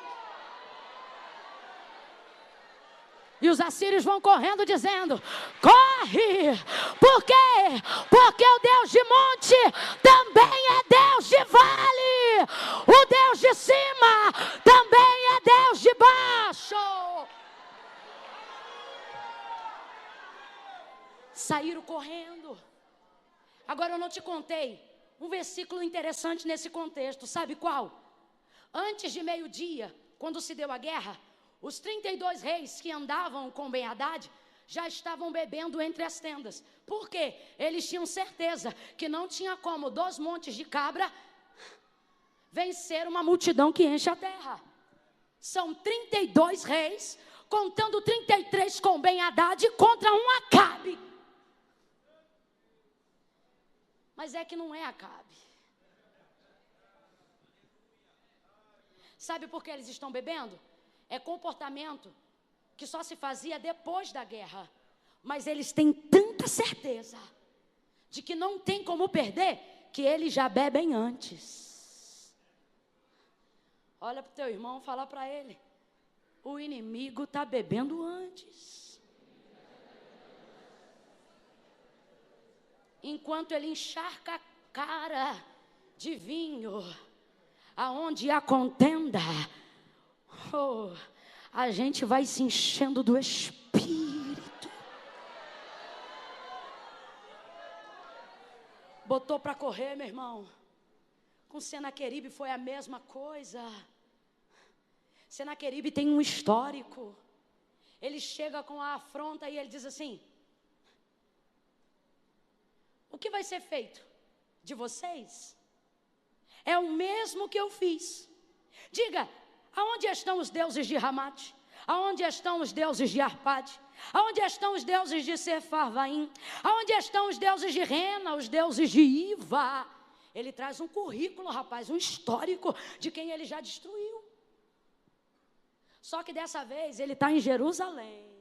E os assírios vão correndo dizendo, corre! Por quê? Porque o Deus de monte também é Deus de vale. O Deus de cima também é Deus de baixo. correndo. Agora eu não te contei um versículo interessante nesse contexto, sabe qual? Antes de meio-dia, quando se deu a guerra, os 32 reis que andavam com Ben-Hadad já estavam bebendo entre as tendas. Por quê? Eles tinham certeza que não tinha como 2 montes de cabra vencer uma multidão que enche a terra. São 32 reis, contando 33 com Ben-Hadad contra um Acabe. Mas é que não é Acabe. Sabe por que eles estão bebendo? É comportamento que só se fazia depois da guerra. Mas eles têm tanta certeza de que não tem como perder, que eles já bebem antes. Olha para o teu irmão, fala para ele: o inimigo está bebendo antes. Enquanto ele encharca a cara de vinho, aonde há contenda, a gente vai se enchendo do Espírito. Botou para correr, meu irmão. Com Senaqueribe foi a mesma coisa. Senaqueribe tem um histórico. Ele chega com a afronta e ele diz assim: o que vai ser feito de vocês é o mesmo que eu fiz. Diga, aonde estão os deuses de Ramate? Aonde estão os deuses de Arpade? Aonde estão os deuses de Sefarvaim? Aonde estão os deuses de Rena, os deuses de Iva? Ele traz um currículo, rapaz, um histórico de quem ele já destruiu. Só que dessa vez ele está em Jerusalém.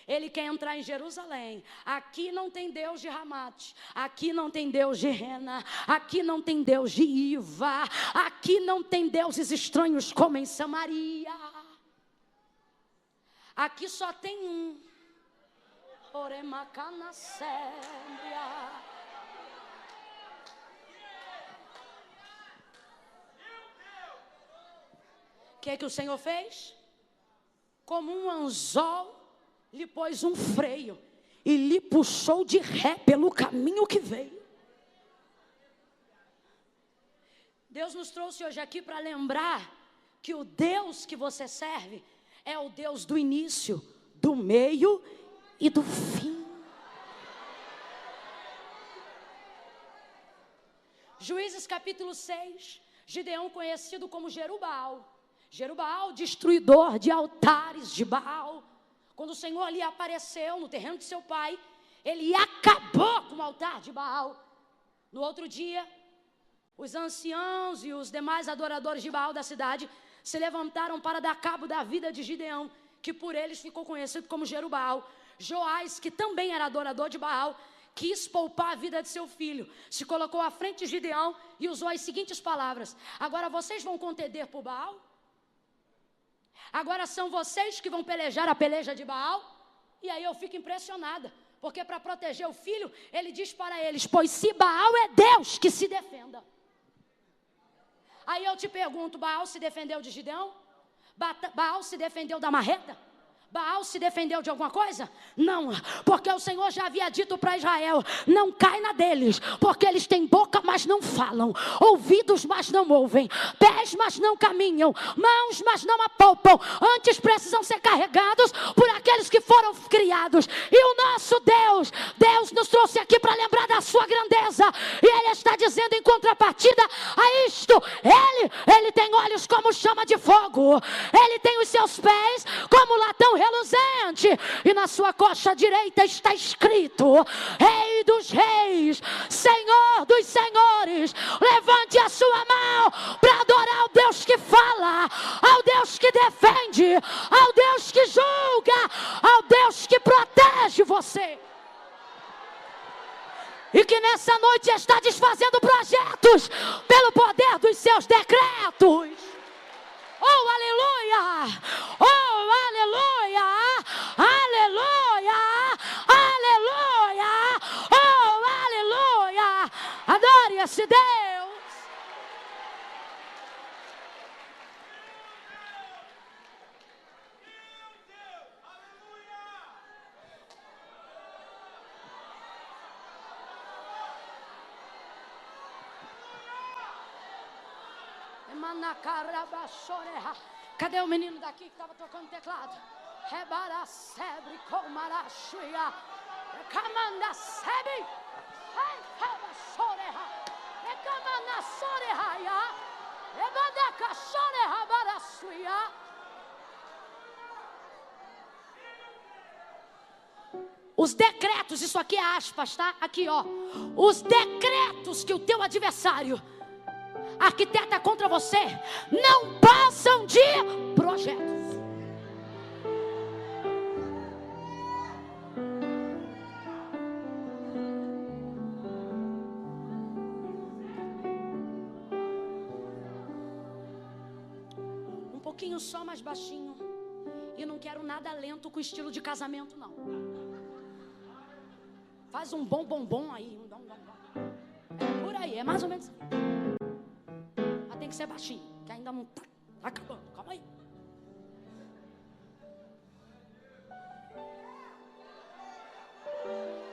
Ele quer entrar em Jerusalém. Aqui não tem Deus de Ramate. Aqui não tem Deus de Rena. Aqui não tem Deus de Iva. Aqui não tem deuses estranhos como em Samaria. Aqui só tem um. Oremacanasémbria. O que é que o Senhor fez? Como um anzol, lhe pôs um freio e lhe puxou de ré pelo caminho que veio. Deus nos trouxe hoje aqui para lembrar que o Deus que você serve é o Deus do início, do meio e do fim. Juízes capítulo 6, Gideão conhecido como Jerubbaal. Jerubbaal, destruidor de altares de Baal. Quando o Senhor lhe apareceu no terreno de seu pai, ele acabou com o altar de Baal. No outro dia, os anciãos e os demais adoradores de Baal da cidade se levantaram para dar cabo da vida de Gideão, que por eles ficou conhecido como Jerubbaal. Joás, que também era adorador de Baal, quis poupar a vida de seu filho, se colocou à frente de Gideão e usou as seguintes palavras: agora vocês vão contender por Baal? Agora são vocês que vão pelejar a peleja de Baal? E aí eu fico impressionada, porque para proteger o filho, ele diz para eles: pois se Baal é Deus, que se defenda. Aí eu te pergunto, Baal se defendeu de Gideão? Baal se defendeu da marreta? Baal se defendeu de alguma coisa? Não, porque o Senhor já havia dito para Israel: não cai na deles, porque eles têm boca, mas não falam, ouvidos, mas não ouvem, pés, mas não caminham, mãos, mas não apalpam, antes precisam ser carregados por aqueles que foram criados. E o nosso Deus nos trouxe aqui para lembrar da sua grandeza, e Ele está dizendo em contrapartida a isto: Ele tem olhos como chama de fogo, Ele tem os seus pés como latão reluzente, e na sua coxa direita está escrito: Rei dos reis, Senhor dos senhores. Levante a sua mão para adorar ao Deus que fala, ao Deus que defende, ao Deus que julga, ao Deus que protege você, e que nessa noite está desfazendo projetos pelo poder dos seus decretos. Oh, aleluia! Oh, aleluia! Aleluia! Aleluia! Oh, aleluia! Adore esse Deus! Cadê o menino daqui que estava tocando teclado? Rebara sebre com marachuia. Camanda sebre. Ai, reba soreha. Recamana soreha. Rebada soreha barasuia. Os decretos, isso aqui é aspas, tá? Aqui, ó. Os decretos que o teu adversário arquiteta contra você não passam de projetos. Um pouquinho só mais baixinho. E não quero nada lento com estilo de casamento, não. Faz um bom aí. Por aí, é mais ou menos assim. Mas tem que ser baixinho, que ainda não tá acabando. Calma aí.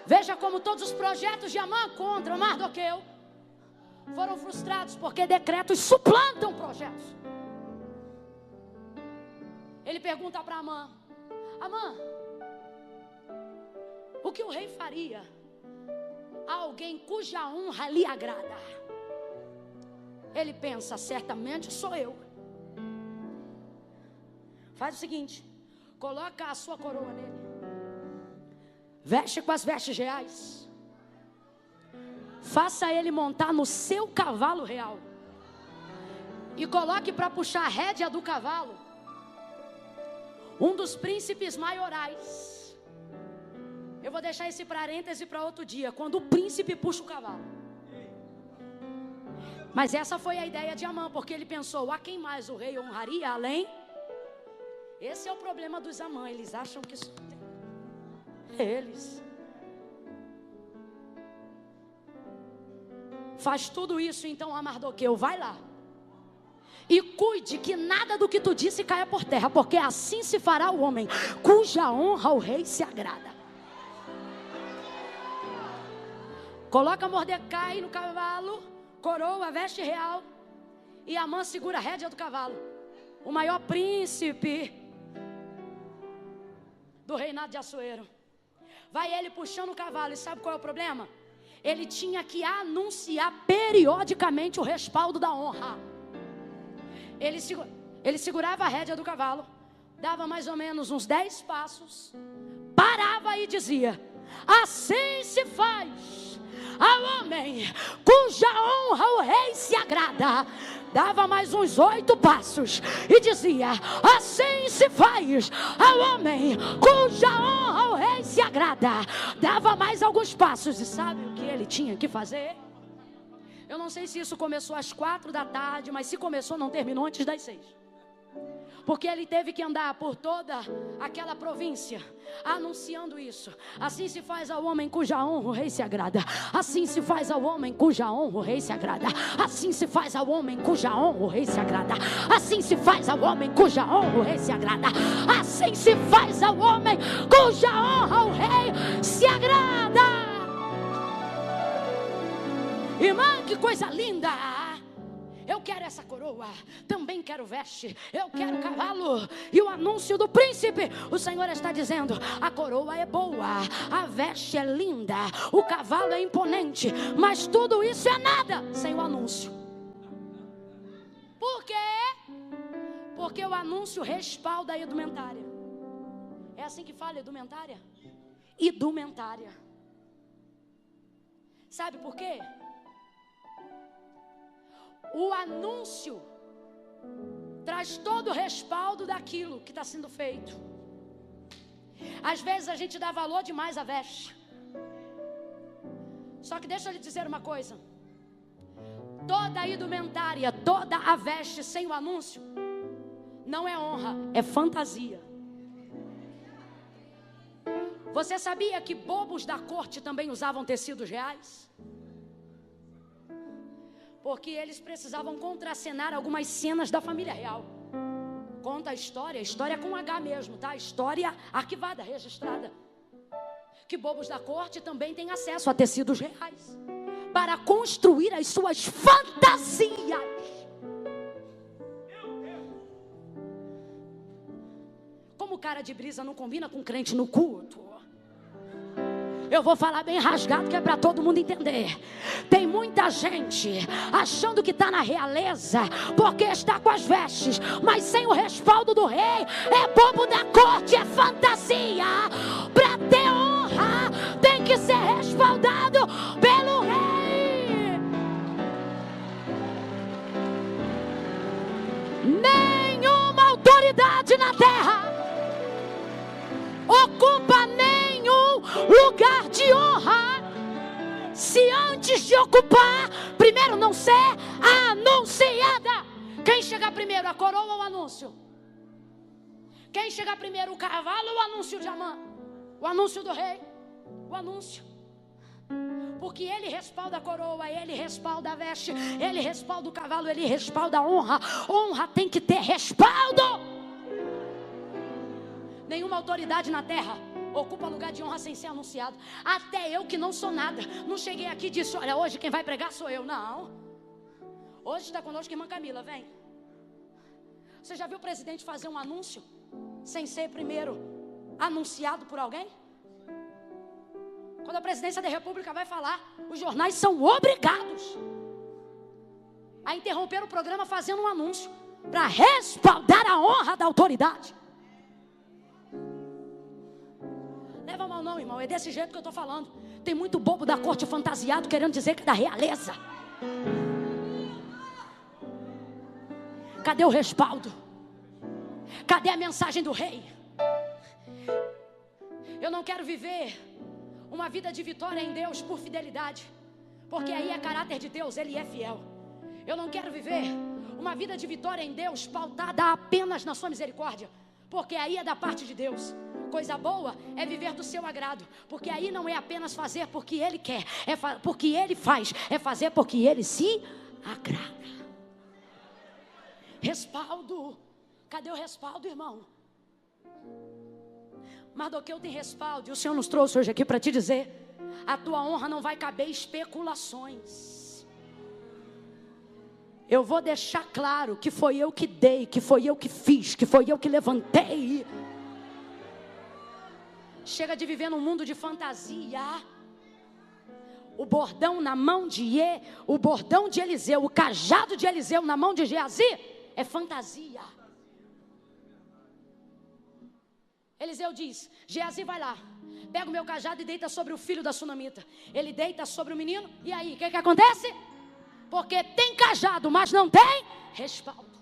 Veja como todos os projetos de Amã contra Mardoqueu foram frustrados, porque decretos suplantam projetos. Ele pergunta para Amã: Amã, o que o rei faria a alguém cuja honra lhe agrada? Ele pensa: certamente sou eu. Faz o seguinte: coloca a sua coroa nele, veste com as vestes reais, faça ele montar no seu cavalo real e coloque para puxar a rédea do cavalo um dos príncipes maiorais. Eu vou deixar esse parêntese para outro dia, quando o príncipe puxa o cavalo. Mas essa foi a ideia de Amã, porque ele pensou: a quem mais o rei honraria além? Esse é o problema dos Amã, eles acham que isso eles faz tudo isso. Então a Mardoqueu, vai lá e cuide que nada do que tu disse caia por terra, porque assim se fará o homem cuja honra o rei se agrada. Coloca Mordecai no cavalo, coroa, veste real, e Amã segura a rédea do cavalo. O maior príncipe do reinado de Assuero. Vai ele puxando o cavalo, e sabe qual é o problema? Ele tinha que anunciar periodicamente o respaldo da honra. Ele segurava a rédea do cavalo, dava mais ou menos uns 10 passos, parava e dizia: assim se faz ao homem cuja honra o rei se agrada. Dava mais uns 8 passos e dizia: assim se faz ao homem cuja honra o rei se agrada. Dava mais alguns passos, e sabe o que ele tinha que fazer? Eu não sei se isso começou às 4 da tarde, mas se começou, não terminou antes das 6. Porque ele teve que andar por toda aquela província anunciando isso. Assim se faz ao homem cuja honra o rei se agrada. Assim se faz ao homem cuja honra o rei se agrada. Assim se faz ao homem cuja honra o rei se agrada. Assim se faz ao homem cuja honra o rei se agrada. Assim se faz ao homem cuja honra o rei se agrada. Irmã, que coisa linda! Eu quero essa coroa, também quero veste, eu quero cavalo e o anúncio do príncipe. O Senhor está dizendo: a coroa é boa, a veste é linda, o cavalo é imponente, mas tudo isso é nada sem o anúncio. Por quê? Porque o anúncio respalda a indumentária. É assim que fala, indumentária? Indumentária. Sabe por quê? O anúncio traz todo o respaldo daquilo que está sendo feito. Às vezes a gente dá valor demais à veste. Só que deixa eu lhe dizer uma coisa: toda a indumentária, toda a veste sem o anúncio não é honra, é fantasia. Você sabia que bobos da corte também usavam tecidos reais? Porque eles precisavam contracenar algumas cenas da família real. Conta a história com H mesmo, tá? História arquivada, registrada. Que bobos da corte também têm acesso a tecidos reais para construir as suas fantasias. cara de brisa não combina com crente no culto. Eu vou falar bem rasgado que é para todo mundo entender. Tem muita gente achando que está na realeza porque está com as vestes, mas sem o respaldo do rei. É bobo da corte, é fantasia. Para ter honra tem que ser respaldado pelo rei. Nenhuma autoridade na terra ocupa nenhum lugar de honra se antes de ocupar, primeiro não ser anunciada. Quem chega primeiro, a coroa ou o anúncio? Quem chega primeiro, o cavalo ou o anúncio de Amã? O anúncio do rei? O anúncio. Porque ele respalda a coroa, ele respalda a veste, ele respalda o cavalo, ele respalda a honra. Honra tem que ter respaldo. Nenhuma autoridade na terra ocupa lugar de honra sem ser anunciado. Até eu que não sou nada, não cheguei aqui e disse: olha, hoje quem vai pregar sou eu. Não. Hoje está conosco a irmã Camila, vem. Você já viu o presidente fazer um anúncio sem ser primeiro anunciado por alguém? Quando a presidência da república vai falar, os jornais são obrigados a interromper o programa fazendo um anúncio para respaldar a honra da autoridade. Leva mal não, irmão, é desse jeito que eu estou falando. Tem muito bobo da corte fantasiado querendo dizer que é da realeza. Cadê o respaldo? Cadê a mensagem do rei? Eu não quero viver uma vida de vitória em Deus por fidelidade, porque aí é caráter de Deus, Ele é fiel. Eu não quero viver uma vida de vitória em Deus pautada apenas na sua misericórdia, porque aí é da parte de Deus. Coisa boa é viver do seu agrado, porque aí não é apenas fazer porque Ele quer, é porque Ele faz, é fazer porque Ele se agrada. Respaldo. Cadê o respaldo, irmão? Mardoqueu tem respaldo, e o Senhor nos trouxe hoje aqui para te dizer: a tua honra não vai caber especulações. Eu vou deixar claro que foi eu que dei, que foi eu que fiz, que foi eu que levantei. Chega de viver num mundo de fantasia. O bordão na mão o bordão de Eliseu, o cajado de Eliseu na mão de Geazi é fantasia. Eliseu diz: Geazi, vai lá, pega o meu cajado e deita sobre o filho da sunamita. Ele deita sobre o menino, e aí, o que acontece? Porque tem cajado, mas não tem respaldo.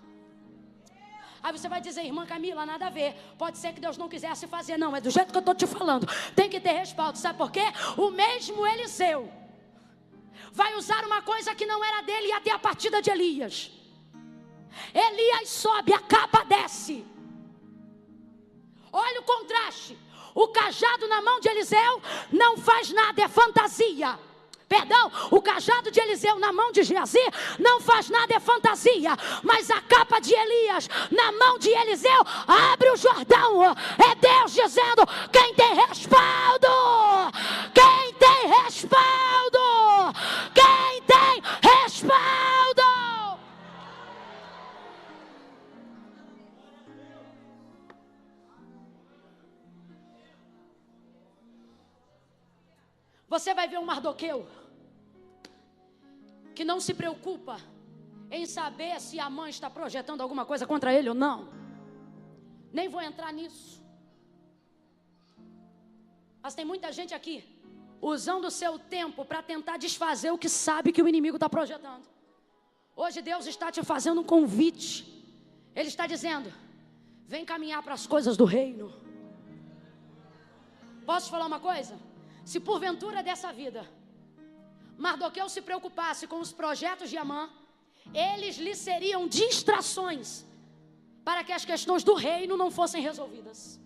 Aí você vai dizer: irmã Camila, nada a ver. Pode ser que Deus não quisesse fazer. Não, é do jeito que eu estou te falando. Tem que ter respaldo. Sabe por quê? O mesmo Eliseu vai usar uma coisa que não era dele e até a partida de Elias. Elias sobe, a capa desce. Olha o contraste. O cajado na mão de Eliseu não faz nada, é fantasia. Perdão, o cajado de Eliseu na mão de Geazi não faz nada, é fantasia. Mas a capa de Elias na mão de Eliseu abre o Jordão. É Deus dizendo: quem tem respaldo? Quem tem respaldo? Quem tem respaldo? Você vai ver um Mardoqueu que não se preocupa em saber se a mãe está projetando alguma coisa contra ele ou não. Nem vou entrar nisso. Mas tem muita gente aqui usando o seu tempo para tentar desfazer o que sabe que o inimigo está projetando. Hoje Deus está te fazendo um convite. Ele está dizendo: vem caminhar para as coisas do reino. Posso te falar uma coisa? Se porventura dessa vida Mardoqueu se preocupasse com os projetos de Amã, eles lhe seriam distrações para que as questões do reino não fossem resolvidas.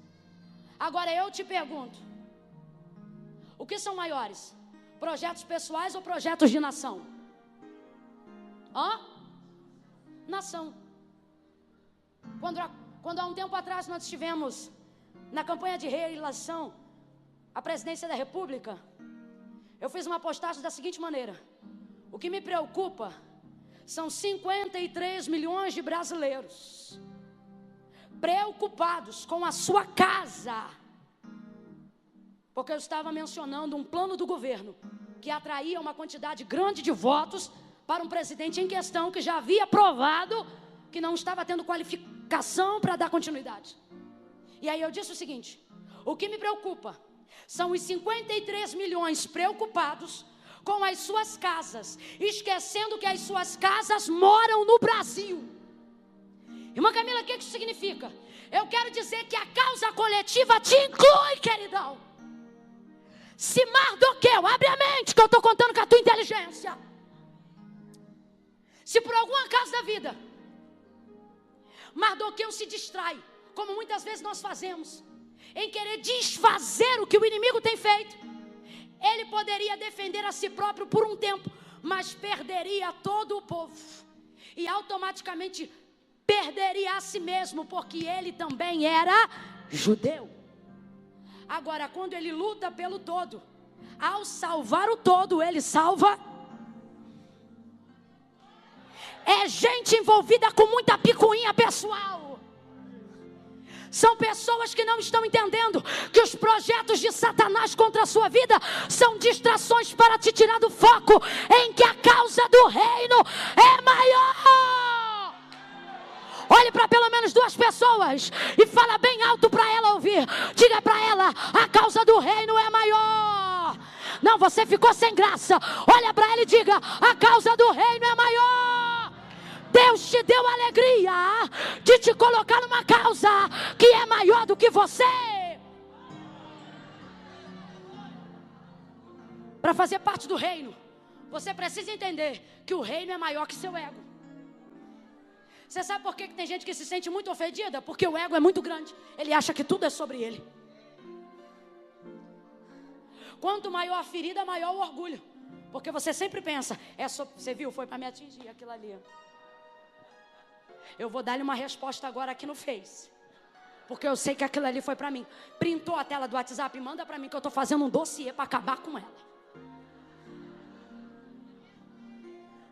Agora eu te pergunto: o que são maiores? Projetos pessoais ou projetos de nação? Nação. Quando há um tempo atrás nós estivemos na campanha de reeleição à presidência da república, eu fiz uma postagem da seguinte maneira: o que me preocupa são 53 milhões de brasileiros preocupados com a sua casa. Porque eu estava mencionando um plano do governo que atraía uma quantidade grande de votos para um presidente em questão que já havia provado que não estava tendo qualificação para dar continuidade. E aí eu disse o seguinte: o que me preocupa são os 53 milhões preocupados com as suas casas, esquecendo que as suas casas moram no Brasil. Irmã Camila, o que isso significa? Eu quero dizer que a causa coletiva te inclui, queridão. Se Mardoqueu, abre a mente, que eu estou contando com a tua inteligência. Se por algum acaso da vida Mardoqueu se distrai, como muitas vezes nós fazemos, em querer desfazer o que o inimigo tem feito, ele poderia defender a si próprio por um tempo, mas perderia todo o povo e automaticamente perderia a si mesmo, porque ele também era judeu. Agora, quando ele luta pelo todo, ao salvar o todo, ele salva. É gente envolvida com muita picuinha pessoal. São pessoas que não estão entendendo que os projetos de Satanás contra a sua vida são distrações para te tirar do foco em que a causa do reino é maior. Olhe para pelo menos duas pessoas e fala bem alto para ela ouvir. Diga para ela: a causa do reino é maior. Não, você ficou sem graça. Olha para ela e diga: a causa do reino é maior. Deus te deu a alegria de te colocar numa causa que é maior do que você. Para fazer parte do reino, você precisa entender que o reino é maior que seu ego. Você sabe por que tem gente que se sente muito ofendida? Porque o ego é muito grande. Ele acha que tudo é sobre ele. Quanto maior a ferida, maior o orgulho. Porque você sempre pensa: você viu, foi para me atingir aquilo ali. Eu vou dar-lhe uma resposta agora aqui no Face, porque eu sei que aquilo ali foi para mim. Printou a tela do WhatsApp e manda para mim, que eu estou fazendo um dossiê para acabar com ela.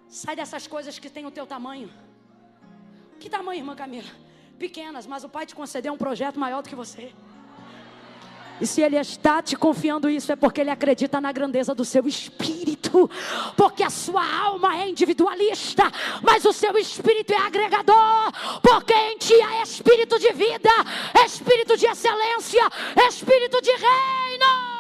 Sai dessas coisas que tem o teu tamanho. Que tamanho, irmã Camila? Pequenas, mas o Pai te concedeu um projeto maior do que você. E se Ele está te confiando isso, é porque Ele acredita na grandeza do seu espírito. Porque a sua alma é individualista, mas o seu espírito é agregador. Porque em ti há espírito de vida, espírito de excelência, espírito de reino.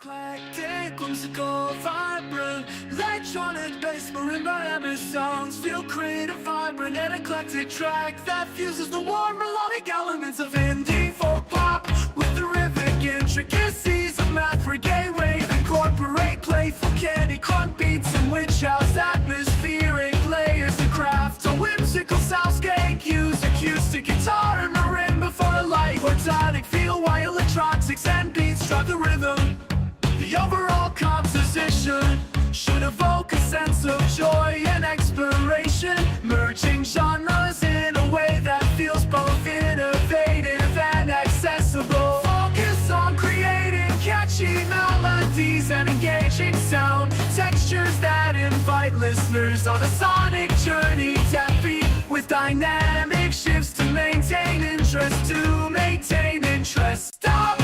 Eclectic, whimsical, vibrant, electronic bass, marimba, and songs feel creative, vibrant, and eclectic track that fuses the warm melodic elements of indie folk pop with the rhythmic intricacies of math, reggae, rave, incorporate playful candy crunk beats and witch house atmospheric layers of craft. A whimsical soundscape, use acoustic guitar and marimba for a light organic feel, while electronics and beats drive the rhythm. The overall composition should evoke a sense of joy and exploration, merging genres in a way that feels both innovative and accessible. Focus on creating catchy melodies and engaging sound textures that invite listeners on a sonic journey, tapping with dynamic shifts to maintain interest, Stop